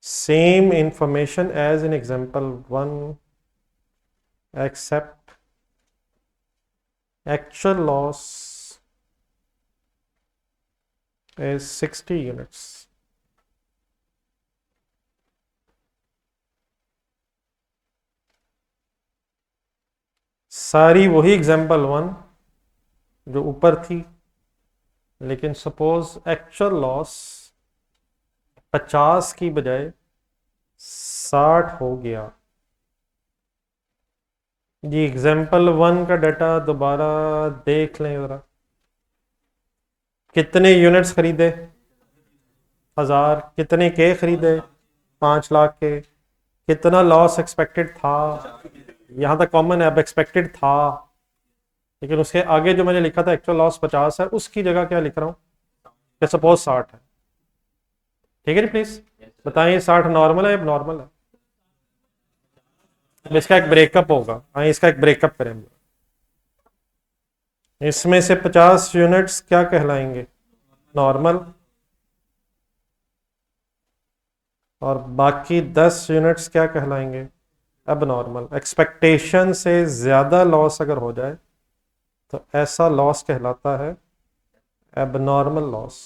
Same information as in example 1 except actual loss is 60 units. सारी वही एग्जाम्पल 1 जो ऊपर थी, लेकिन सपोज एक्चुअल लॉस 50 की बजाय 60 हो गया। जी एग्जाम्पल 1 का डाटा दोबारा देख लें जरा, कितने यूनिट्स खरीदे? 1000, कितने के खरीदे, 5 लाख के, कितना लॉस एक्सपेक्टेड था, यहाँ तक कॉमन है, अब एक्सपेक्टेड था, लेकिन उसके आगे जो मैंने लिखा था एक्चुअल लॉस 50 है, उसकी जगह क्या लिख रहा हूँ कि सपोज 60 है। ठीक है जी, प्लीज बताएं 60 नॉर्मल है या नॉर्मल है? इसका एक ब्रेकअप होगा, हाँ इसका एक ब्रेकअप करेंगे। इसमें से 50 यूनिट्स क्या कहलाएंगे, नॉर्मल, और बाकी 10 यूनिट्स क्या कहलाएंगे, अब नॉर्मल। एक्सपेक्टेशन से ज्यादा लॉस अगर हो जाए तो ऐसा लॉस कहलाता है एबनॉर्मल लॉस।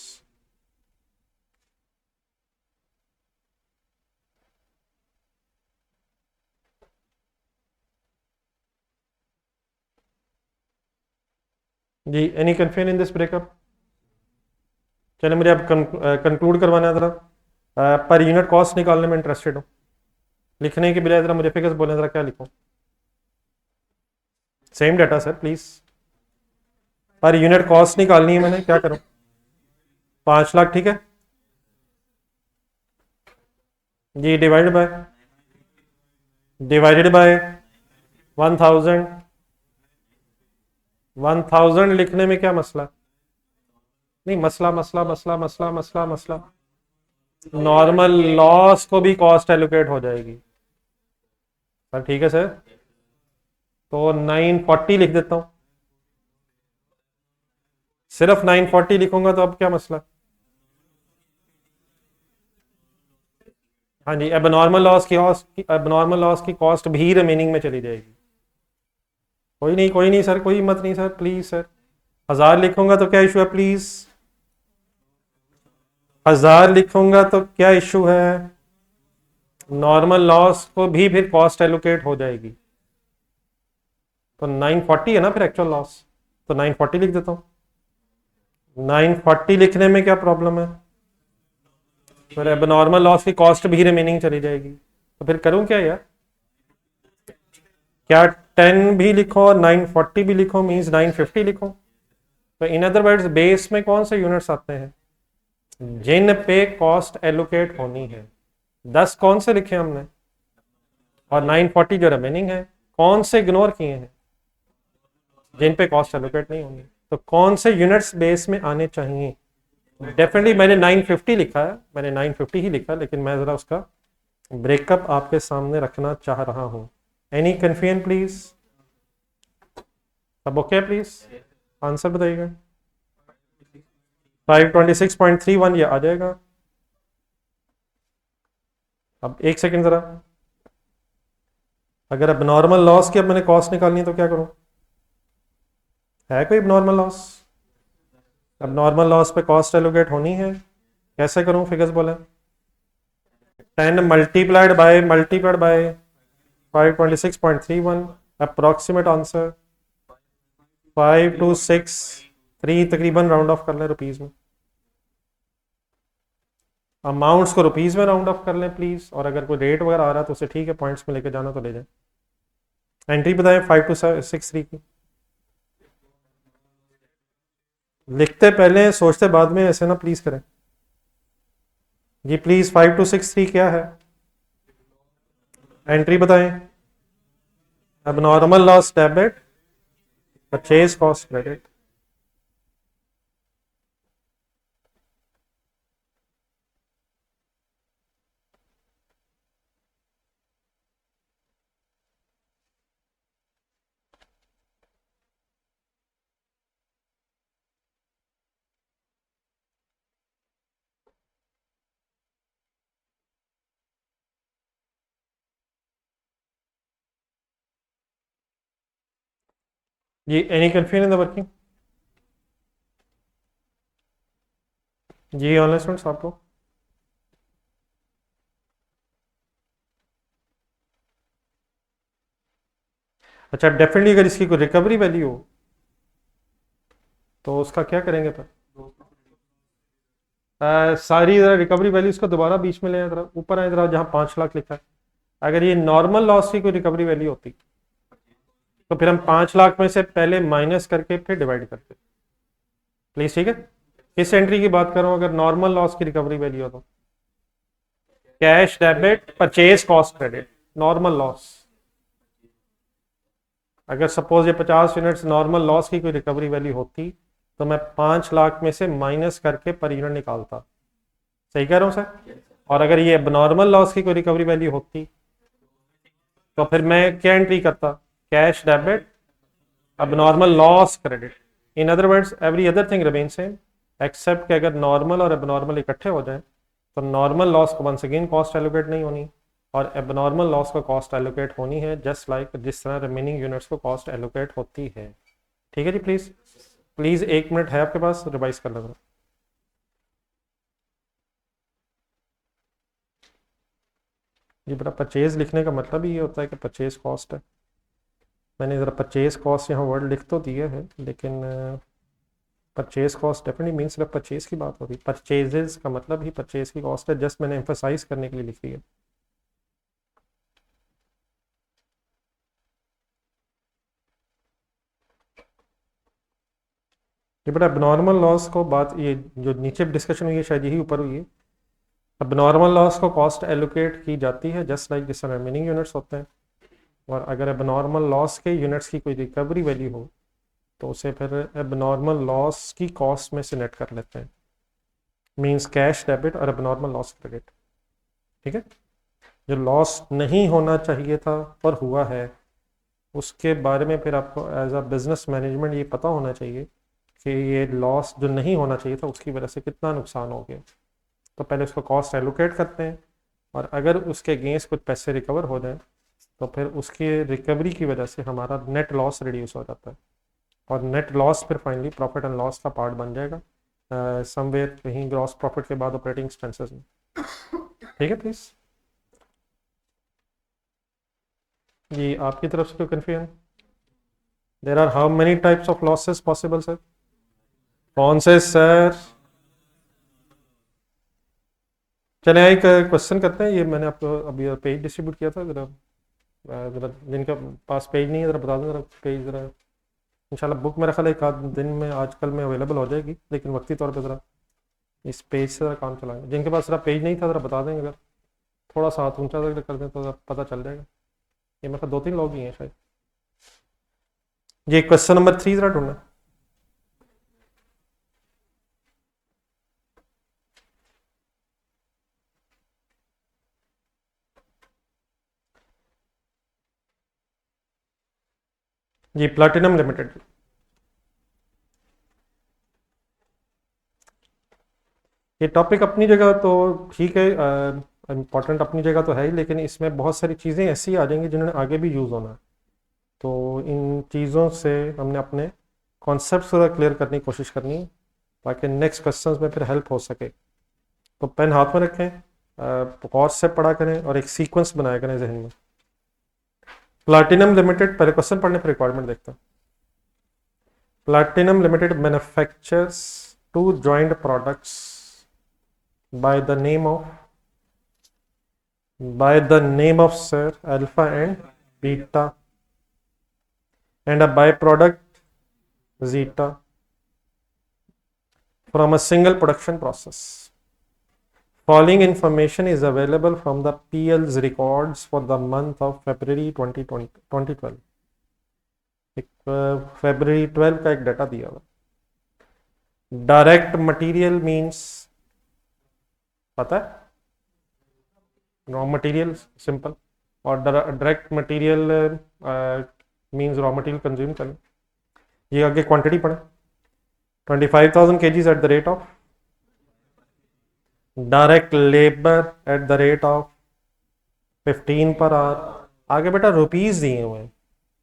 जी, any confusion in this breakup? चलिए मुझे अब कंक्लूड करवाना है, जरा पर यूनिट कॉस्ट निकालने में इंटरेस्टेड हूँ। लिखने के बजाय जरा मुझे फिगर्स बोलें, जरा क्या लिखूं? Same data sir please. Per unit cost निकालनी है, मैंने क्या करूं? 5 लाख, ठीक है जी, डिवाइडेड बाय 1000। 1000 लिखने में क्या मसला? नहीं, मसला मसला मसला मसला मसला मसला नॉर्मल लॉस को भी कॉस्ट एलोकेट हो जाएगी सर। ठीक है सर, तो 940 लिख देता हूं। सिर्फ 940 लिखूंगा तो अब क्या मसला? हाँ जी, एबनॉर्मल लॉस की कॉस्ट भी रिमेनिंग में चली जाएगी। कोई नहीं सर, कोई हिम्मत नहीं सर, प्लीज सर। 1000 लिखूंगा तो क्या इशू है प्लीज? 1000 लिखूंगा तो क्या इशू है? नॉर्मल लॉस को भी फिर कॉस्ट एलोकेट हो जाएगी। तो 940 है ना फिर एक्चुअल लॉस, तो 940 लिख देता हूं। 940 लिखने में क्या प्रॉब्लम है? फिर एबनॉर्मल लॉस की कॉस्ट भी रिमेनिंग चली जाएगी, तो फिर करूं क्या यार? क्या 10 भी लिखो और 940 भी लिखो, मींस 950 लिखो? तो इन अदर वर्ड्स बेस में कौन से यूनिट्स आते हैं जिन पे कॉस्ट एलोकेट होनी है? 10 कौन से लिखे हमने, और 940 जो रिमेनिंग है कौन से इग्नोर किए हैं जिन पे कॉस्ट एलोकेट नहीं होनी? तो कौन से यूनिट्स बेस में आने चाहिए? डेफिनेटली मैंने 950 लिखा है, मैंने 950 ही लिखा, लेकिन मैं जरा उसका ब्रेकअप आपके सामने रखना चाह रहा हूं। Any confusion please? सब ओके प्लीज? आंसर बताइएगा। 526.31 ये आ जाएगा। अब एक सेकंड जरा, अगर अब नॉर्मल लॉस की अब मैंने कॉस्ट निकालनी है तो क्या करूं? है कोई नॉर्मल लॉस? अब नॉर्मल लॉस पे कॉस्ट एलोकेट होनी है, कैसे करूं? फिगर्स बोले। 10 मल्टीप्लाइड बाय 526.31, अप्रोक्सीमेट आंसर 5263, तकरीबन राउंड ऑफ कर लें रुपीज में। अमाउंट्स को रुपीज में राउंड ऑफ कर लें प्लीज, और अगर कोई रेट वगैरह आ रहा है तो उसे ठीक है, पॉइंट्स में लेके जाना तो ले जाए। एंट्री बताएं 5263 की। लिखते पहले सोचते बाद में, ऐसे ना प्लीज करें जी प्लीज। 5263 क्या है? एंट्री बताएं। अब normal loss debit, purchase cost credit. जी, any confusion in the working? जी ऑनलाइन स्टूडेंट्स आपको? अच्छा, डेफिनेटली अगर इसकी कोई रिकवरी वैल्यू हो तो उसका क्या करेंगे फिर? सारी जरा रिकवरी वैल्यू इसको दोबारा बीच में ले आए, जरा ऊपर आए जरा, जहाँ 5 लाख लिखा है। अगर ये नॉर्मल लॉस की कोई रिकवरी वैल्यू होती तो फिर हम 5 लाख में से पहले माइनस करके फिर डिवाइड करते प्लीज, ठीक है? किस एंट्री की बात कर रहा हूँ? अगर नॉर्मल लॉस की रिकवरी वैल्यू हो तो cash debit purchase cost credit normal loss. अगर सपोज ये 50 यूनिट्स नॉर्मल लॉस की कोई रिकवरी वैल्यू होती तो मैं 5 लाख में से माइनस करके पर यूनिट निकालता। सही कह रहा हूँ सर? और अगर ये एबनॉर्मल लॉस की कोई रिकवरी वैल्यू होती तो फिर मैं क्या एंट्री करता? Cash debit abnormal loss credit. In other words every other thing remain same except कि अगर नॉर्मल और एबनॉर्मल इकट्ठे हो जाए तो नॉर्मल लॉस को वंस अगेन कॉस्ट एलोकेट नहीं होनी और एबनॉर्मल लॉस को कॉस्ट एलोकेट होनी है, जस्ट लाइक जिस तरह रिमेनिंग यूनिट्स को कॉस्ट एलोकेट होती है। ठीक है जी? प्लीज प्लीज 1 मिनट है आपके पास, रिवाइज कर लेना। जी बेटा, परचेज लिखने का मतलब ही ये होता है कि परचेज कॉस्ट है। मैंने ज़रा परचेज कॉस्ट यहाँ वर्ड लिख तो दिया है, लेकिन परचेज कॉस्ट डेफिनेटली मीन सिर्फ परचेज की बात होती है। परचेजेस का मतलब ही परचेज की कॉस्ट है, जस्ट मैंने एम्फोसाइज करने के लिए लिख दिया। ये बड़ा एबनॉर्मल लॉस को बात, ये जो नीचे डिस्कशन हुई है शायद यही ऊपर हुई है। एबनॉर्मल लॉस को कॉस्ट एलोकेट की जाती है जस्ट लाइक जिस रिमेनिंग यूनिट्स होते हैं, और अगर एबनॉर्मल लॉस के यूनिट्स की कोई रिकवरी वैल्यू हो तो उसे फिर एबनॉर्मल लॉस की कॉस्ट में से नेट कर लेते हैं, मींस कैश डेबिट और एबनॉर्मल लॉस क्रेडिट। ठीक है? जो लॉस नहीं होना चाहिए था और हुआ है उसके बारे में फिर आपको एज अ बिजनेस मैनेजमेंट ये पता होना चाहिए कि ये लॉस जो नहीं होना चाहिए था उसकी वजह से कितना नुकसान हो गया। तो पहले उसको कॉस्ट एलोकेट करते हैं और अगर उसके अगेंस्ट कुछ पैसे रिकवर हो जाए तो फिर उसकी रिकवरी की वजह से हमारा नेट लॉस रिड्यूस हो जाता है और नेट लॉस फिर फाइनली प्रॉफिट एंड लॉस का पार्ट बन जाएगा समवेयर कहीं ग्रॉस प्रॉफिट के बाद ऑपरेटिंग एक्सपेंसेस में। ठीक है प्लीज जी, आपकी तरफ से कोई confusion? There are how many types of losses possible sir? कौन से सर? चले एक क्वेश्चन करते हैं। ये मैंने आपको अभी पेज डिस्ट्रीब्यूट किया था, जरा जरा जिनका पास पेज नहीं है जरा बता दें, जरा पेज जरा इंशाल्लाह बुक मेरा ख्याल एक आध दिन में आजकल में अवेलेबल हो जाएगी, लेकिन वक्ती तौर पे ज़रा इस पेज से ज़रा काम चलाएंगे। जिनके पास जरा पेज नहीं था ज़रा बता देंगे, अगर थोड़ा सा हाथ ऊंचा कर दें तो पता चल जाएगा। ये मेरे ख्याल 2-3 लोग ही हैं शायद। ये क्वेश्चन नंबर 3 ज़रा ढूंढना। जी प्लैटिनम लिमिटेड। ये टॉपिक अपनी जगह तो ठीक है, इम्पॉर्टेंट अपनी जगह तो है ही, लेकिन इसमें बहुत सारी चीज़ें ऐसी आ जाएंगी जिन्होंने आगे भी यूज़ होना है। तो इन चीज़ों से हमने अपने कॉन्सेप्ट थोड़ा क्लियर करने की कोशिश करनी है ताकि नेक्स्ट क्वेश्चंस में फिर हेल्प हो सके। तो पेन हाथ में रखें, गौर से पढ़ा करें और एक सीक्वेंस बनाया करें जहन में। प्लैटिनम लिमिटेड, पहले क्वेश्चन पढ़ने पर रिक्वायरमेंट देखते हैं। Platinum limited manufactures 2 joint products by the name of sir alpha and beta and a byproduct zeta from a single production process. Following information is available from the PL's records for the month of February 2012। February 12 का एक data दिया हुआ। Direct material means पता है, raw material simple, और direct material means raw material consume करें। ये आगे क्वांटिटी पढ़े, 25,000 kgs eight the rate of direct labour eight the rate of 15 per hour. आगे बेटा रुपीज दिए हुए हैं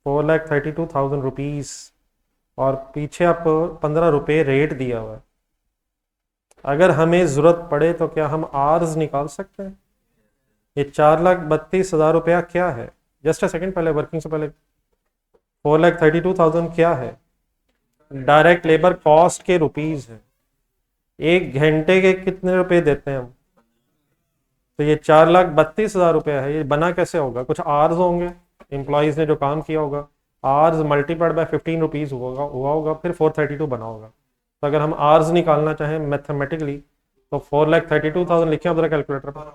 4,32,000 रुपीज और पीछे आपको 15 रुपये रेट दिया हुआ है। अगर हमें ज़रूरत पड़े तो क्या हम आर्स निकाल सकते हैं? ये 4,32,000 रुपया क्या है? जस्ट अ सेकेंड, पहले वर्किंग से पहले 4,32,000 क्या है? डायरेक्ट लेबर कॉस्ट के रुपीज है। 1 घंटे के कितने रुपए देते हैं हम? तो ये 4,32,000 रुपया है। ये बना कैसे होगा? कुछ आर्स होंगे, एम्प्लॉयज ने जो काम किया होगा, आर्स मल्टीप्लाइड बाय 15 रुपीज हुआ होगा, फिर 432 बना होगा। तो अगर हम आर्स निकालना चाहें मैथमेटिकली तो 4,32,000 लिखे उधर कैलकुलेटर पर।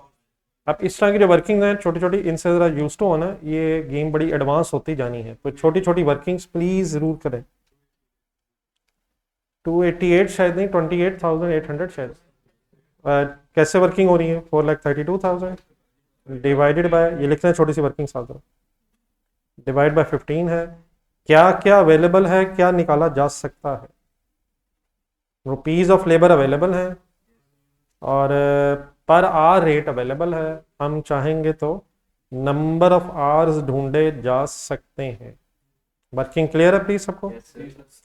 अब इस तरह की जो वर्किंग है छोटी छोटी, इनसे ज़रा यूज टू होना, ये गेम बड़ी एडवांस होती जानी है, तो छोटी छोटी वर्किंग्स प्लीज़ ज़रूर करें। 288 शायद नहीं, 28,800 शायद। कैसे वर्किंग हो रही है? 4,32,000 डिवाइडेड बाय, ये लिखना है छोटी सी वर्किंग साथ में, डिवाइड बाय 15 है। क्या क्या अवेलेबल है, क्या निकाला जा सकता है? रुपीज़ ऑफ लेबर अवेलेबल है और पर आवर रेट अवेलेबल है। हम चाहेंगे तो नंबर ऑफ आवर्स ढूंढे जा सकते हैं। वर्किंग क्लियर है प्लीज सबको?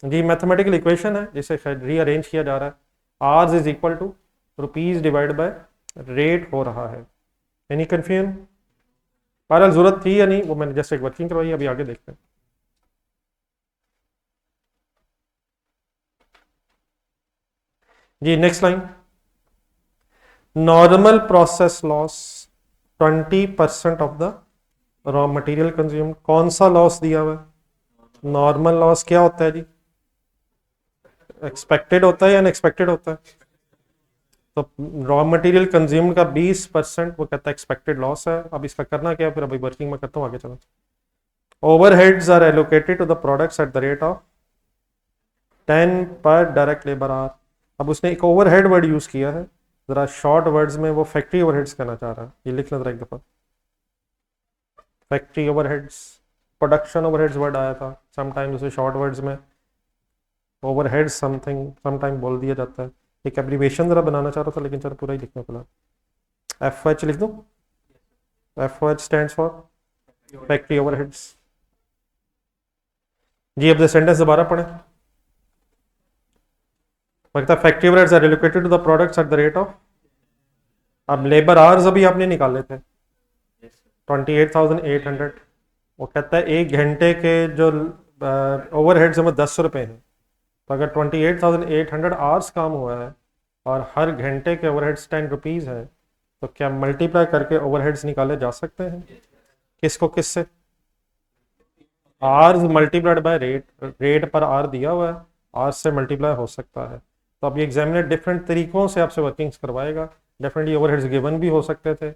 जी, मैथमेटिकल इक्वेशन है जिसे शायद रीअरेंज किया जा रहा है। Hours is equal to rupees divide by rate हो रहा है। Any confusion? बहरहाल जरूरत थी या नहीं वो मैंने जस्ट एक वर्किंग करवाई, अभी आगे देखते हैं। जी next line, normal process loss 20% of the raw material consumed. कौन सा लॉस दिया हुआ है? नॉर्मल लॉस क्या होता है जी? एक्सपेक्टेड होता है या अनएक्सपेक्टेड होता है? तो रॉ मटेरियल कंज्यूम्ड का 20% वो कहता है एक्सपेक्टेड लॉस है। अब इसका करना क्या है, फिर अभी वर्किंग में करता हूँ, आगे चलो। Overheads are allocated to the products at the rate of 10 पर डायरेक्ट लेबर आवर। अब उसने एक ओवरहेड वर्ड यूज किया है, जरा शॉर्ट वर्ड्स में वो फैक्ट्री ओवरहेड्स कहना चाह रहा है। ये लिख लो जरा एक दफा, factory overheads. Production overheads word आया था, समटाइम्स उसे शॉर्ट वर्ड्स में ओवरहेड समथिंग समटाइम बोल दिया जाता है। एक एब्रीवेशन जरा बनाना चाह रहा था लेकिन चलो पूरा ही लिखना पड़ा। FOH लिख दो। FOH stands for factory overheads. जी अब द सेंटेंस दोबारा पढ़ें। लगता है factory overheads are allocated to the products at the rate of, अब लेबर आवर्स अभी आपने निकाले थे 28,800। वो कहता है एक घंटे के जो ओवरहेड्स में 10 रुपये हैं, तो अगर 28,800 आवर्स काम हुआ है और हर घंटे के ओवरहेड्स 10 रुपीज़ है, तो क्या मल्टीप्लाई करके ओवरहेड्स निकाले जा सकते हैं? किसको किससे? Hours multiplied by rate, rate पर आर दिया हुआ है, आर से मल्टीप्लाई हो सकता है। तो अब ये एग्जामिनर डिफरेंट तरीकों से आपसे वर्किंग्स करवाएगा। डेफिनेटली ओवरहेड्स गिवन भी हो सकते थे,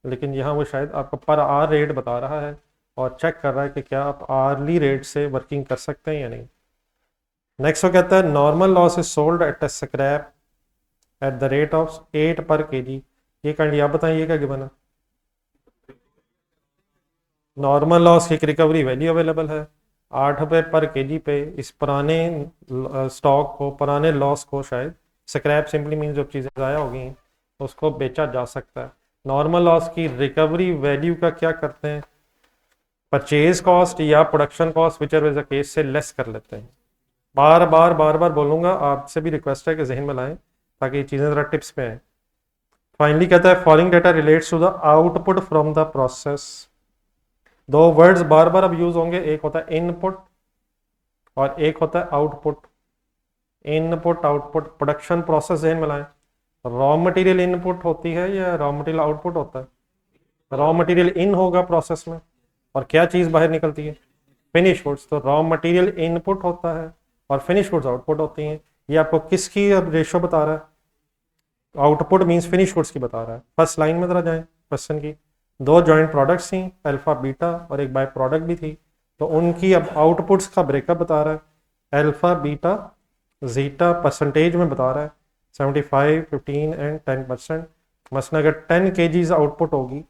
लेकिन यहाँ वो शायद आपको पर आर रेट बता रहा है और चेक कर रहा है कि क्या आप आर्ली रेट से वर्किंग कर सकते हैं या नहीं। नेक्स्ट वो कहता है normal loss is sold at a scrap eight the rate of 8 पर केजी। ये काइंडली आप बताएं, ये क्या गिवन है? नॉर्मल लॉस की एक रिकवरी वैल्यू अवेलेबल है 8 रुपये पर केजी पे। इस पुराने स्टॉक को, पुराने लॉस को, शायद स्क्रैप सिंपली मीन जो चीज़ें ज़ाया हो गई उसको बेचा जा सकता है। नॉर्मल लॉस की रिकवरी वैल्यू का क्या करते हैं? परचेज कॉस्ट या production cost which ever is the case से लेस कर लेते हैं। बार बार बोलूँगा, आपसे भी रिक्वेस्ट है कि जहन में लाएं ताकि ये चीज़ें ज़रा टिप्स पे आएँ। फाइनली कहता है following data relates to the output from the process. दो वर्ड्स बार बार अब यूज होंगे, एक होता है इनपुट और एक होता है output. Input output, production process जहन में लाएं। रॉ मटेरियल इनपुट होती है या रॉ मटेरियल आउटपुट होता है? रॉ मटेरियल इन होगा प्रोसेस में और क्या चीज़ बाहर निकलती है? Finish goods. तो रॉ मटेरियल इनपुट होता है और फिनिश गुड्स आउटपुट होती हैं। ये आपको किसकी अब रेशो बता रहा है? आउटपुट मीन्स फिनिश गुड्स की बता रहा है। फर्स्ट लाइन में जरा जाएं क्वेश्चन की। दो जॉइंट प्रोडक्ट्स थी, अल्फा बीटा, और एक बाय प्रोडक्ट भी थी, तो उनकी अब आउटपुट्स का ब्रेकअप बता रहा है। अल्फा बीटा जीटा परसेंटेज में बता रहा है 75, 15 एंड 10%। मसलन अगर 10 kgs आउटपुट होगी,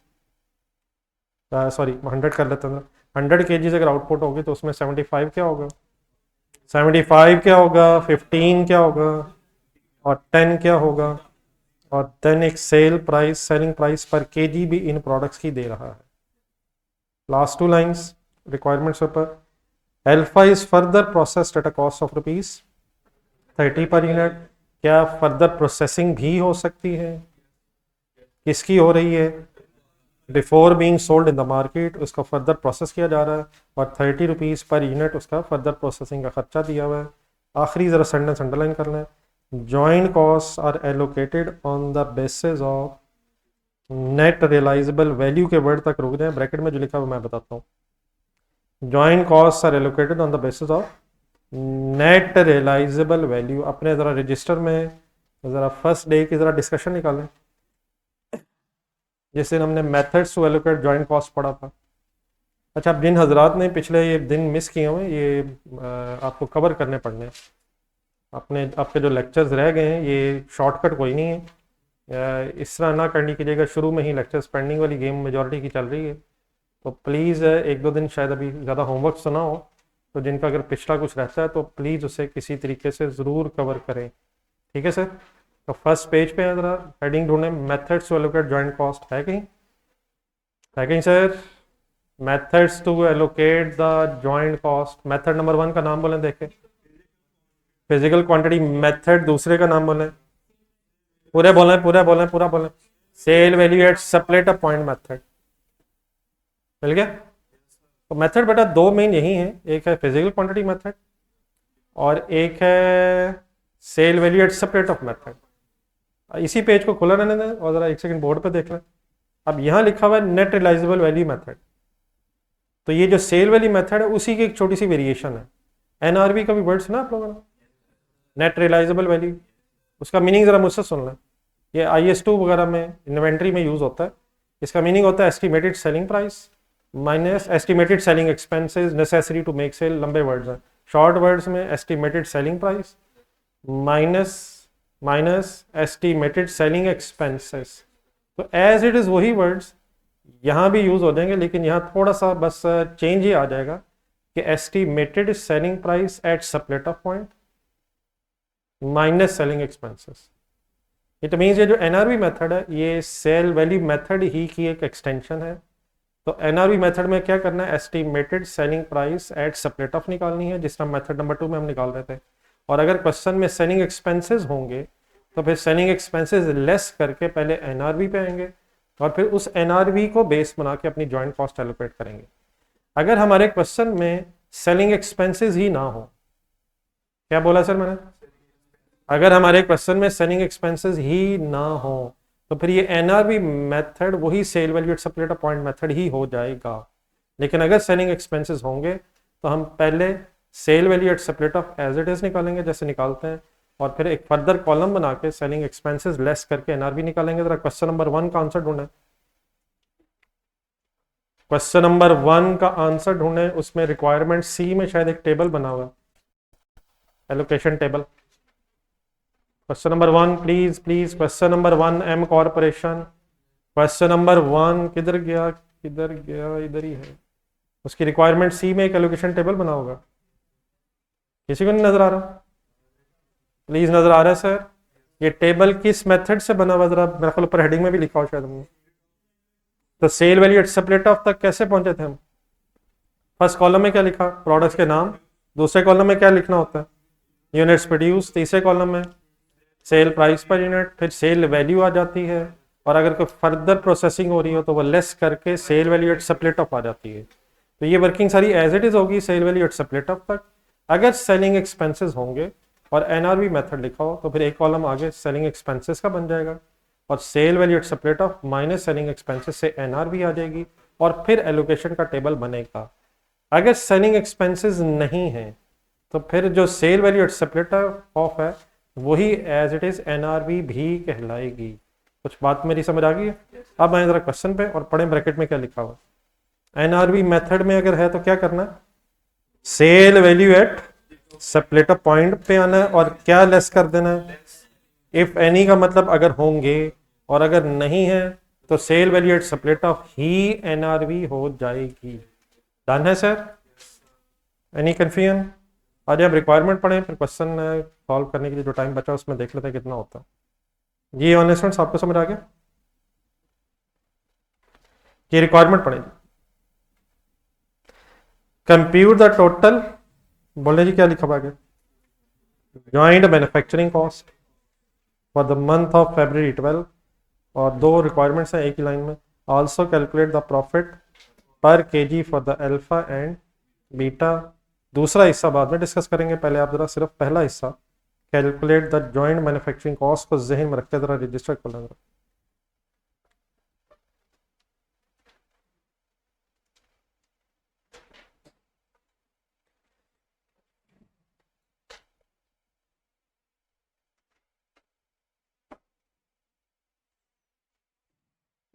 सॉरी 100 कर लेते हैं, 100 kgs अगर आउटपुट होगी तो उसमें 75 क्या होगा? 75 क्या होगा, 15 क्या होगा और 10 क्या होगा? और देन एक सेलिंग प्राइस पर केजी भी इन प्रोडक्ट्स की दे रहा है। लास्ट टू लाइंस रिक्वायरमेंट्स ऊपर, alpha is further processed at a cost of ₹30 per unit. क्या फर्दर प्रोसेसिंग भी हो सकती है? किसकी हो रही है? Before being sold in the market उसका फर्दर प्रोसेस किया जा रहा है और ₹30 पर यूनिट उसका फर्दर प्रोसेसिंग का खर्चा दिया हुआ है। आखिरी जरा सेंटेंस अंडरलाइन कर लें, joint costs are allocated on the basis of net realizable value के वर्ड तक रुक जाए, ब्रैकेट में जो लिखा हुआ मैं बताता हूँ। joint costs are allocated on the basis of net realisable value अपने ज़रा रजिस्टर में ज़रा फर्स्ट डे की ज़रा डिस्कशन निकालें, जिस दिन हमने methods to allocate joint cost पढ़ा था। अच्छा, अब जिन हजरात ने पिछले ये दिन मिस किए हुए ये आपको कवर करने पड़ने हैं। अपने आपके जो लेक्चर्स रह गए हैं ये शॉर्टकट कोई नहीं है, इस तरह ना करनी कीजिएगा शुरू में ही लेक्चर्स पेंडिंग वाली गेम मेजॉरिटी की चल रही है। तो प्लीज़ एक दो दिन शायद अभी ज़्यादा होमवर्क सुना हो, तो जिनका अगर पिछला कुछ रहता है तो प्लीज़ उसे किसी तरीके से ज़रूर कवर करें, ठीक है सर। तो फर्स्ट पेज पे है, ज़रा हेडिंग ढूंढें, methods to allocate joint cost है कहीं sir? Methods to allocate the joint cost, method number 1 का नाम बोलें देखें। फिजिकल क्वांटिटी मेथड दूसरे का नाम बोलें, पूरा बोलें। Sale value at separate a point method, मिल गया? तो मेथड बेटा दो मेन यही हैं, एक है फिजिकल क्वांटिटी मेथड और एक है sale value at separate off method. इसी पेज को खुला रहने दें और ज़रा एक सेकंड बोर्ड पे देख लें। अब यहाँ लिखा हुआ है नेट रियलाइजेबल वैल्यू मेथड, तो ये जो सेल वाली मेथड है उसी की एक छोटी सी वेरिएशन है। एनआरवी का भी वर्ड सुना आप लोगों ने, नेट रियलाइजेबल वैल्यू, उसका मीनिंग ज़रा मुझसे सुन लें। ये IS2 वगैरह में इन्वेंट्री में यूज़ होता है। इसका मीनिंग होता है estimated selling price minus estimated selling expenses necessary to make sale. लंबे वर्ड्स हैं, शॉर्ट वर्ड्स में estimated selling price minus estimated selling expenses. तो एज इट इज़ वही वर्ड्स यहाँ भी यूज़ हो जाएंगे, लेकिन यहाँ थोड़ा सा बस चेंज ही आ जाएगा कि estimated selling price at split off point minus selling expenses. It means ये जो एनआरवी मेथड है ये सेल वैल्यू मेथड ही की एक एक्सटेंशन है। तो एनआरवी मेथड में क्या करना है, estimated selling price at separate off निकालनी है, जिस तरह मेथड नंबर 2 में हम निकाल रहे थे। और अगर क्वेश्चन में सेलिंग एक्सपेंसेस होंगे तो फिर सेलिंग एक्सपेंसेस लेस करके पहले एनआरवी पे आएंगे और फिर उस एनआरवी को बेस बना के अपनी जॉइंट कॉस्ट एलोकेट करेंगे। अगर हमारे क्वेश्चन में सेलिंग एक्सपेंसेस ही ना हो, क्या बोला सर मैंने, अगर हमारे क्वेश्चन में सेलिंग एक्सपेंसेस ही ना हो तो फिर ये एनआरवी मेथड वही sale value at separate point method ही हो जाएगा। लेकिन अगर सेलिंग एक्सपेंसेस होंगे तो हम पहले sale value at separate off as it is निकालेंगे जैसे निकालते हैं, और फिर एक फर्दर कॉलम बना के सेलिंग एक्सपेंसेस लेस करके एनआरवी निकालेंगे। जरा क्वेश्चन नंबर 1 का आंसर ढूंढें, क्वेश्चन नंबर 1 का आंसर ढूंढें। उसमें रिक्वायरमेंट सी में शायद एक टेबल बना हुआ है, allocation table. Question number 1 please please, question number 1 M corporation. Question number 1 किधर गया, इधर ही है। उसकी रिक्वायरमेंट सी में एक एलोकेशन टेबल बना होगा, किसी को नहीं नजर आ रहा? प्लीज नजर आ रहा है सर? ये टेबल किस मेथड से बना हुआ, जरा मेरे ख्याल ऊपर हेडिंग में भी लिखा हो शायद हमने। तो sale value at separate of तक कैसे पहुंचे थे हम? फर्स्ट कॉलम में क्या लिखा, प्रोडक्ट्स के नाम। दूसरे कॉलम में क्या लिखना होता है, यूनिट्स प्रोड्यूस। तीसरे कॉलम में सेल प्राइस पर यूनिट, फिर सेल वैल्यू आ जाती है, और अगर कोई फर्दर प्रोसेसिंग हो रही हो तो वो लेस करके sale value at separate of आ जाती है। तो ये वर्किंग सारी एज इट इज होगी sale value at separate of तक। अगर सेलिंग एक्सपेंसेस होंगे और एनआरवी मेथड लिखा हो तो फिर एक कॉलम आगे सेलिंग एक्सपेंसेस का बन जाएगा, और sale value at separate off minus selling expenses से एनआरवी आ जाएगी, और फिर एलोकेशन का टेबल बनेगा। अगर सेलिंग एक्सपेंसेस नहीं है तो फिर जो sale value at separate off है वही एज इट इज एनआरवी भी कहलाएगी। कुछ बात मेरी समझ आ गई है? अब आए जरा क्वेश्चन पे और पढ़ें ब्रैकेट में क्या लिखा हुआ। एनआरवी मेथड में अगर है तो क्या करना है, sale value at separate of point पे आना है और क्या लेस कर देना है, इफ एनी का मतलब अगर होंगे, और अगर नहीं है तो sale value at separate off ही एनआरवी हो जाएगी। डन है सर? Any confusion? आज आप रिक्वायरमेंट पढ़ें, फिर क्वेश्चन सॉल्व करने के लिए जो टाइम बचा उसमें देख लेते हैं कितना होता है। ये ऑन स्टूडेंट्स आपको समझ आ गया? ये रिक्वायरमेंट पढ़ें, कंप्यूट द टोटल, बोले जी क्या लिखा हुआ है, joint manufacturing cost for the month of February 12, और दो रिक्वायरमेंट्स हैं एक ही लाइन में। आल्सो कैलकुलेट द प्रॉफिट पर KG for the alpha and beta. दूसरा हिस्सा बाद में डिस्कस करेंगे, पहले आप जरा सिर्फ पहला हिस्सा calculate the joint manufacturing cost को जहन में रखते जरा रजिस्टर कर लेंगे।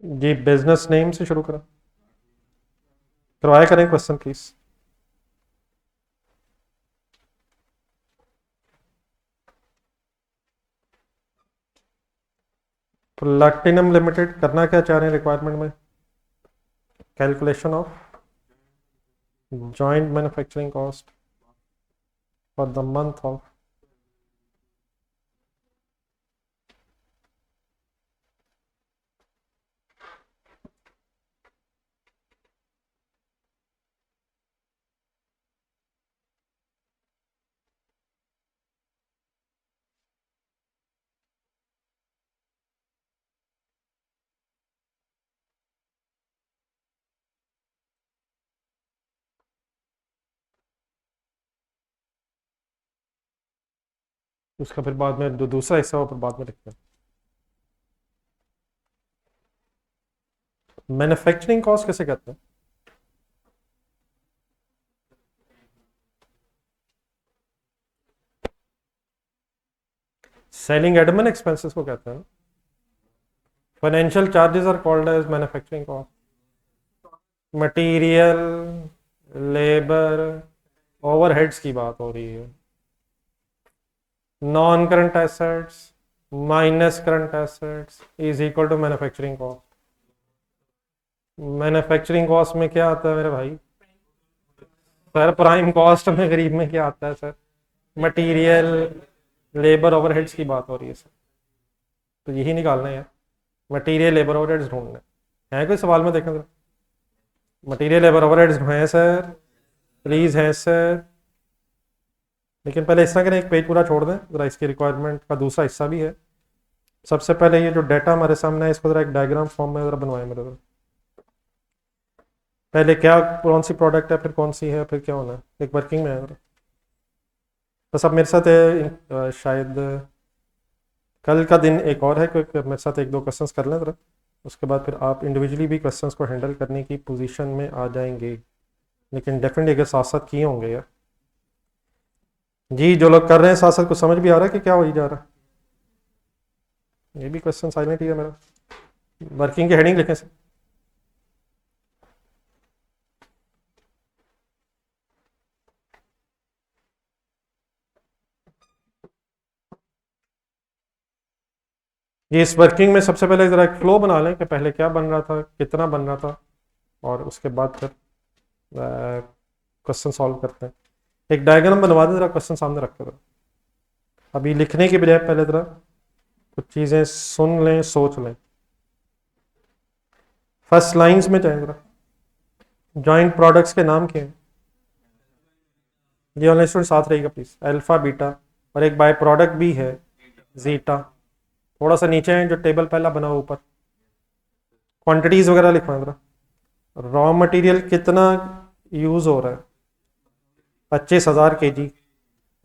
जी बिजनेस नेम से शुरू करें, करवाया करें क्वेश्चन प्लीज। प्लैटिनम लिमिटेड करना क्या चाह रहे हैं रिक्वायरमेंट में? Calculation of joint manufacturing cost for the month of, उसका फिर बाद में जो दूसरा हिस्सा हो फिर बाद में लिखते हैं। मैन्युफैक्चरिंग कॉस्ट कैसे कहते हैं? सेलिंग एडमिन एक्सपेंसेस को कहते हैं। Financial charges are called as manufacturing cost. Material, labour, overheads की बात हो रही है। Non current assets minus current assets is equal to manufacturing cost. Manufacturing cost में क्या आता है मेरे भाई? सर प्राइम कॉस्ट में गरीब में क्या आता है सर? मटेरियल, लेबर, ओवरहेड्स की बात हो रही है सर, तो यही निकालना है यार। मटेरियल, लेबर, ओवरहेड्स ढूंढना है कोई सवाल में देखना? मटेरियल, लेबर, ओवरहेड्स हैं सर, प्लीज हैं सर। लेकिन पहले इस तरह करें, एक पेज पूरा छोड़ दें जरा, इसकी रिक्वायरमेंट का दूसरा हिस्सा भी है। सबसे पहले ये जो डाटा हमारे सामने है इसको जरा एक डायग्राम फॉर्म में जरा बनवाएं मेरे जरा। पहले क्या, कौन सी प्रोडक्ट है, फिर कौन सी है, फिर क्या होना है, एक वर्किंग में है जरा। बस अब मेरे साथ है, शायद कल का दिन एक और है, क्योंकि मेरे साथ एक दो क्वेश्चंस कर लें जरा, उसके बाद फिर आप इंडिविजुअली भी क्वेश्चंस को हैंडल करने की पोजीशन में आ जाएंगे। लेकिन डेफिनेटली अगर साथ साथ किए होंगे यार। जी जो लोग कर रहे हैं साथ साथ, कुछ समझ भी आ रहा है कि क्या हो ही जा रहा है? ये भी क्वेश्चन साइलेंट ही है मेरा। वर्किंग की हेडिंग लिखें सर। ये इस वर्किंग में सबसे पहले ज़रा एक फ्लो बना लें कि पहले क्या बन रहा था, कितना बन रहा था, और उसके बाद फिर क्वेश्चन सॉल्व करते हैं। एक डायग्राम बनवा दें ज़रा, क्वेश्चन सामने रख कर। अभी लिखने की बजाय पहले ज़रा कुछ चीज़ें सुन लें, सोच लें। फर्स्ट लाइंस में जाएं ज़रा। जॉइंट प्रोडक्ट्स के नाम क्या हैं? ये ऑनलाइन स्टूडेंट साथ रहेगा प्लीज़। अल्फा, बीटा, और एक बाय प्रोडक्ट भी है जीटा। थोड़ा सा नीचे है जो टेबल पहला बना हुआ ऊपर, क्वांटिटीज वगैरह लिखवाएं जरा। रॉ मटेरियल कितना यूज हो रहा है? 25,000 kg।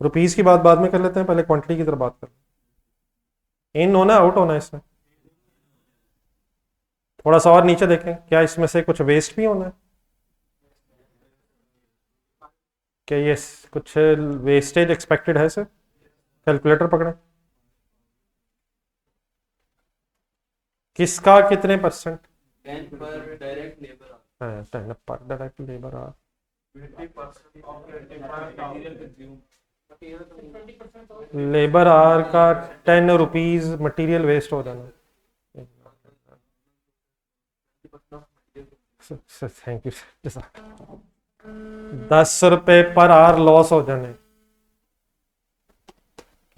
रुपीज की बात बाद में कर लेते हैं, पहले क्वांटिटी की तरफ बात कर। इन होना आउट होना है इसमें? थोड़ा सा और नीचे देखें, क्या इसमें से कुछ वेस्ट भी होना है? क्या ये कुछ वेस्टेज एक्सपेक्टेड है सर? कैलकुलेटर पकड़े। किसका कितने परसेंट?
10 पर डायरेक्ट लेबर
हाँ 10 पर डायरेक्ट लेबर आ,
20% of material consume
labour hour का 10 रुपीज मटीरियल वेस्ट हो जाना। Thank you sir. 10 रुपए पर आवर लॉस हो जाने।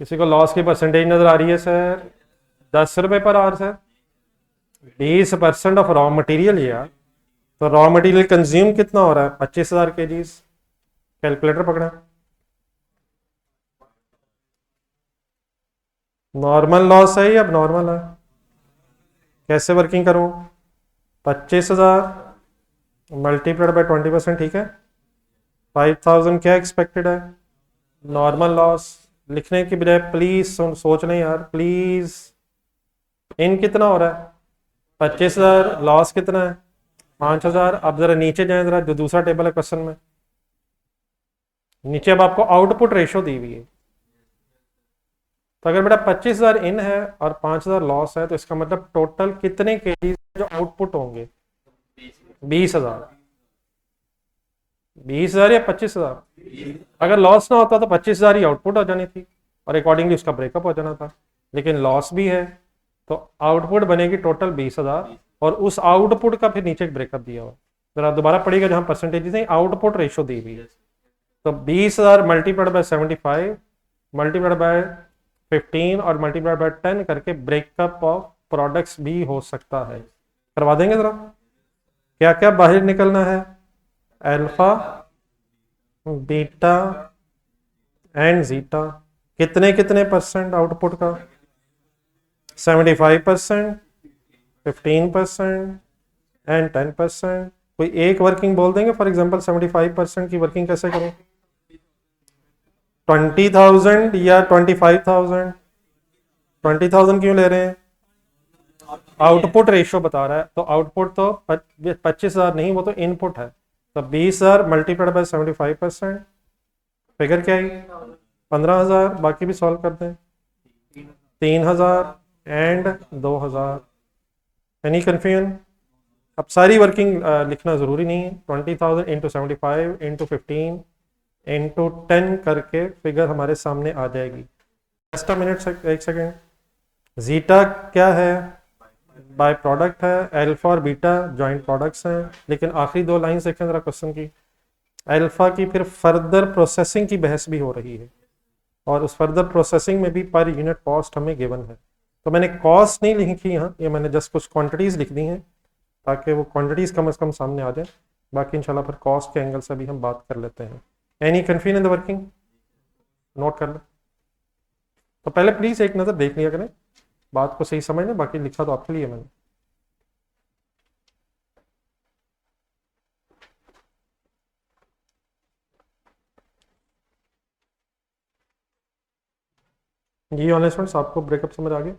किसी को लॉस की परसेंटेज नजर आ रही है सर? 10 रुपए per hour sir, 20% of raw material यार। तो रॉ मटेरियल कंज्यूम कितना हो रहा है? 25,000 kg। कैलकुलेटर पकड़ा। नॉर्मल लॉस है या अब नॉर्मल है? कैसे वर्किंग करूं? 25,000 मल्टीप्लाइड बाय 20%, ठीक है। 5,000 क्या एक्सपेक्टेड है? Normal loss. लिखने की बजाय प्लीज सोच लें यार प्लीज। इन कितना हो रहा है? 25,000, लॉस कितना है? 5,000। अब जरा नीचे जाए जरा, जो दूसरा टेबल है क्वेश्चन में, नीचे अब आपको आउटपुट रेशो दी हुई है। तो अगर बेटा 25,000 इन है और 5,000 लॉस है तो इसका मतलब टोटल कितने केजी जो आउटपुट होंगे? 20,000। 20,000 या 25,000? अगर लॉस ना होता तो 25,000 ही आउटपुट हो जानी थी और अकॉर्डिंगली उसका ब्रेकअप हो जाना था, लेकिन लॉस भी है तो आउटपुट बनेगी टोटल 20,000 और उस आउटपुट का फिर नीचे एक ब्रेकअप दिया हुआ। जरा दोबारा पढ़िएगा, जहां परसेंटेज नहीं, आउटपुट रेशो दी हुई है। तो 20,000 मल्टीप्लाइड बाय 75 मल्टीप्लाइड बाय 15 और मल्टीप्लाइड बाय 10 करके ब्रेकअप ऑफ प्रोडक्ट्स भी हो सकता है। करवा देंगे जरा, क्या क्या बाहर निकलना है? Alpha, beta and zeta. कितने कितने परसेंट आउटपुट का? 75%, 15% एंड 10%। कोई एक वर्किंग बोल देंगे? फॉर एग्जांपल 75% की वर्किंग कैसे करें? 20,000 या 25,000? 20,000 क्यों ले रहे हैं? आउटपुट रेशियो बता रहा है, तो आउटपुट तो 25,000 नहीं, वो तो इनपुट है। तो 20,000 मल्टीप्लाइड बाय 75%, फिगर क्या आई? 15,000। बाकी भी सॉल्व करते हैं। 3,000 एंड 2,000। Any confusion? अब सारी वर्किंग लिखना जरूरी नहीं है। 20,000 इंटू 75 इंटू 15 इंटू 10 करके फिगर हमारे सामने आ जाएगी। जस्ट अ मिनट, एक सेकेंड। जीटा क्या है? बाय प्रोडक्ट है। अल्फा और बीटा जॉइंट प्रोडक्ट्स हैं। लेकिन आखिरी दो लाइन देखें जरा क्वेश्चन की। अल्फा की फिर फर्दर प्रोसेसिंग की बहस भी हो रही है और उस फर्दर प्रोसेसिंग में भी पर यूनिट कॉस्ट हमें गिवन है। तो मैंने कॉस्ट नहीं लिखी यहाँ, ये मैंने जस्ट कुछ क्वांटिटीज लिख दी हैं ताकि वो क्वांटिटीज कम से कम सामने आ जाए। बाकी इंशाल्लाह फिर कॉस्ट के एंगल से भी हम बात कर लेते हैं। Any confusion in the working? Note कर लो। तो पहले प्लीज एक नज़र देख लिया करें, बात को सही समझ लें। बाकी लिखा तो आपके लिए मैंने। जी ऑनलाइन स्टूडेंट्स, आपको ब्रेकअप समझ आ गया?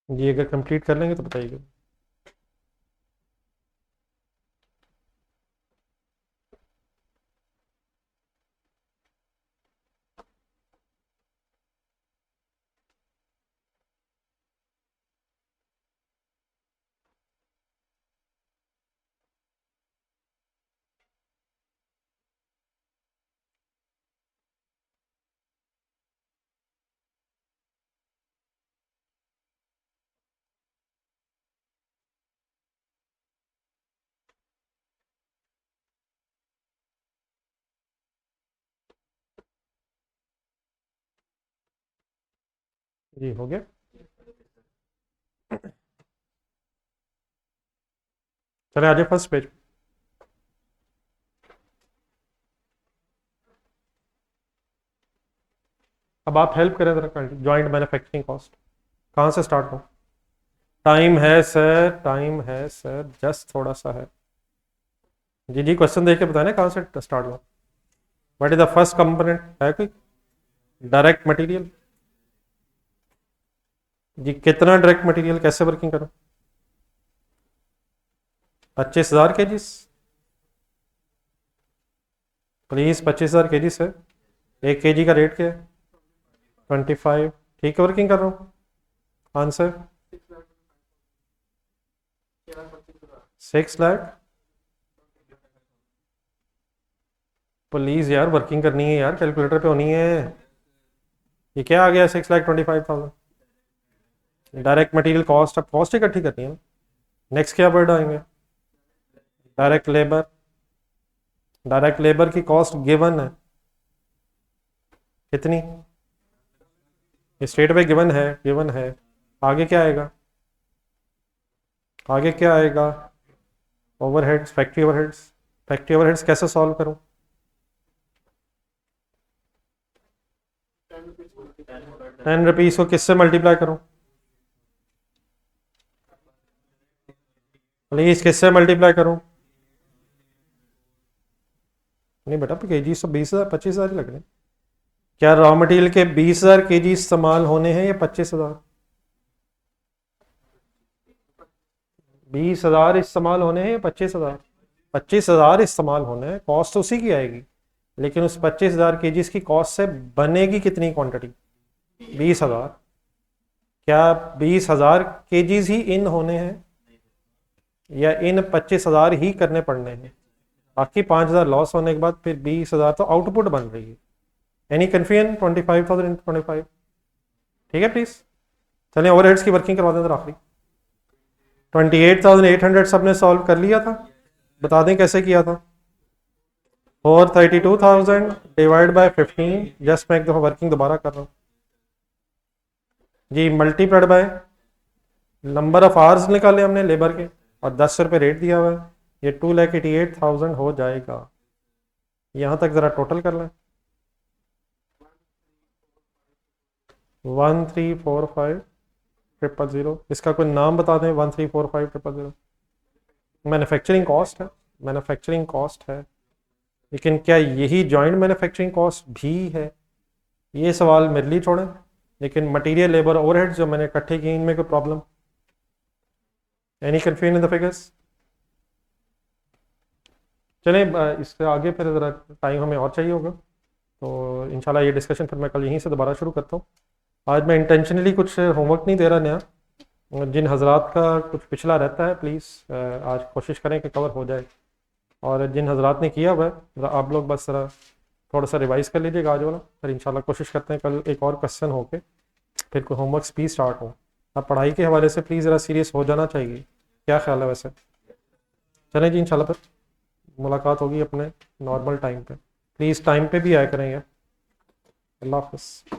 जी अगर कंप्लीट कर लेंगे तो बताइएगा। जी हो गया। चले आ जाए फर्स्ट पेज। अब आप हेल्प करें जरा। जॉइंट मैन्युफैक्चरिंग कॉस्ट कहाँ से स्टार्ट हो? टाइम है सर, टाइम है सर, जस्ट थोड़ा सा है। जी जी क्वेश्चन देख के बताना कहाँ से स्टार्ट हो। What is the first component? है कोई? Direct material. जी कितना डायरेक्ट मटेरियल, कैसे वर्किंग करो? 25,000 केजी। Please 25,000 KG sir. एक केजी का रेट क्या है? 25। ठीक है, वर्किंग कर रहा हूँ। आंसर 6 लाख। प्लीज यार वर्किंग करनी है यार, कैलकुलेटर पे होनी है ये क्या आ गया 6,25,000 डायरेक्ट मटेरियल कॉस्ट, अब कॉस्ट इकट्ठी करनी है ना। नेक्स्ट क्या वर्ड आएंगे, डायरेक्ट लेबर। डायरेक्ट लेबर की कॉस्ट गिवन है कितनी, स्टेट पे गिवन है। आगे क्या आएगा, आगे क्या आएगा, overheads, factory overheads. Factory overheads कैसे सॉल्व करूं, 10 रुपीज को किससे मल्टीप्लाई करूं, प्लीज किससे मल्टीप्लाई करूं। नहीं बेटा केजी तो 20,000 25,000 ही लग रहे हैं। क्या रॉ मटेरियल के 20,000 केजी इस्तेमाल होने हैं या 25,000, 20,000 इस्तेमाल होने हैं या 25,000, 25,000 इस्तेमाल होने हैं। कॉस्ट तो उसी की आएगी, लेकिन उस 25,000 केजी की कॉस्ट से बनेगी कितनी क्वांटिटी, 20,000। क्या 20,000 केजीज ही इन होने हैं या इन 25,000 ही करने पड़ने हैं। बाकी 5,000 लॉस होने के बाद फिर 20,000 तो आउटपुट बन रही है। एनी कन्फ्यूजन, 25,000 इंटू 25, ठीक है प्लीज। चलिए ओवरहेड्स की वर्किंग करवा दें जरा आखिरी। 28,800 सबने सॉल्व कर लिया था, बता दें कैसे किया था। 432,000 डिवाइड बाय 15, जस्ट मैं एक दफ़ा वर्किंग दोबारा कर रहा हूँ जी, multiplied by number of hours निकाले हमने लेबर के और 10 रुपये रेट दिया हुआ है, ये 2,88,000 हो जाएगा। यहाँ तक ज़रा टोटल कर लें, 1345,000, इसका कोई नाम बता दें। 1345,000 मैन्युफैक्चरिंग कॉस्ट है, मैन्युफैक्चरिंग कॉस्ट है, लेकिन क्या यही जॉइंट मैन्युफैक्चरिंग कॉस्ट भी है, ये सवाल मेरे लिए छोड़ें। लेकिन मटेरियल लेबर ओवरहेड्स जो मैंने इकट्ठे किए, इनमें कोई problem, any confusion in the figures. चलें इससे आगे फिर ज़रा टाइम हमें और चाहिए होगा, तो इंशाल्लाह ये डिस्कशन फिर मैं कल यहीं से दोबारा शुरू करता हूँ। आज मैं इंटेंशनली कुछ होमवर्क नहीं दे रहा नया, जिन हजरात का कुछ पिछला रहता है प्लीज़ आज कोशिश करें कि कवर हो जाए, और जिन हजरात ने किया हुआ है आप लोग बस ज़रा थोड़ा सा रिवाइज़ कर लीजिएगा आज वाला, फिर इंशाल्लाह कोशिश करते हैं कल एक और क्वेश्चन हो के फिर कोई होमवर्क्स भी स्टार्ट हो। अब पढ़ाई के हवाले से प्लीज़ ज़रा सीरियस हो जाना चाहिए, क्या ख्याल है वैसे। चलें जी, इंशाल्लाह फिर मुलाकात होगी अपने नॉर्मल टाइम पे, प्लीज़ टाइम पे भी आया करेंगे। अल्लाह हाफ़िज़।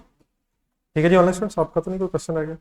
ठीक है जी ऑनलाइन स्टूडेंट्स, आपका तो नहीं कोई क्वेश्चन आ गया।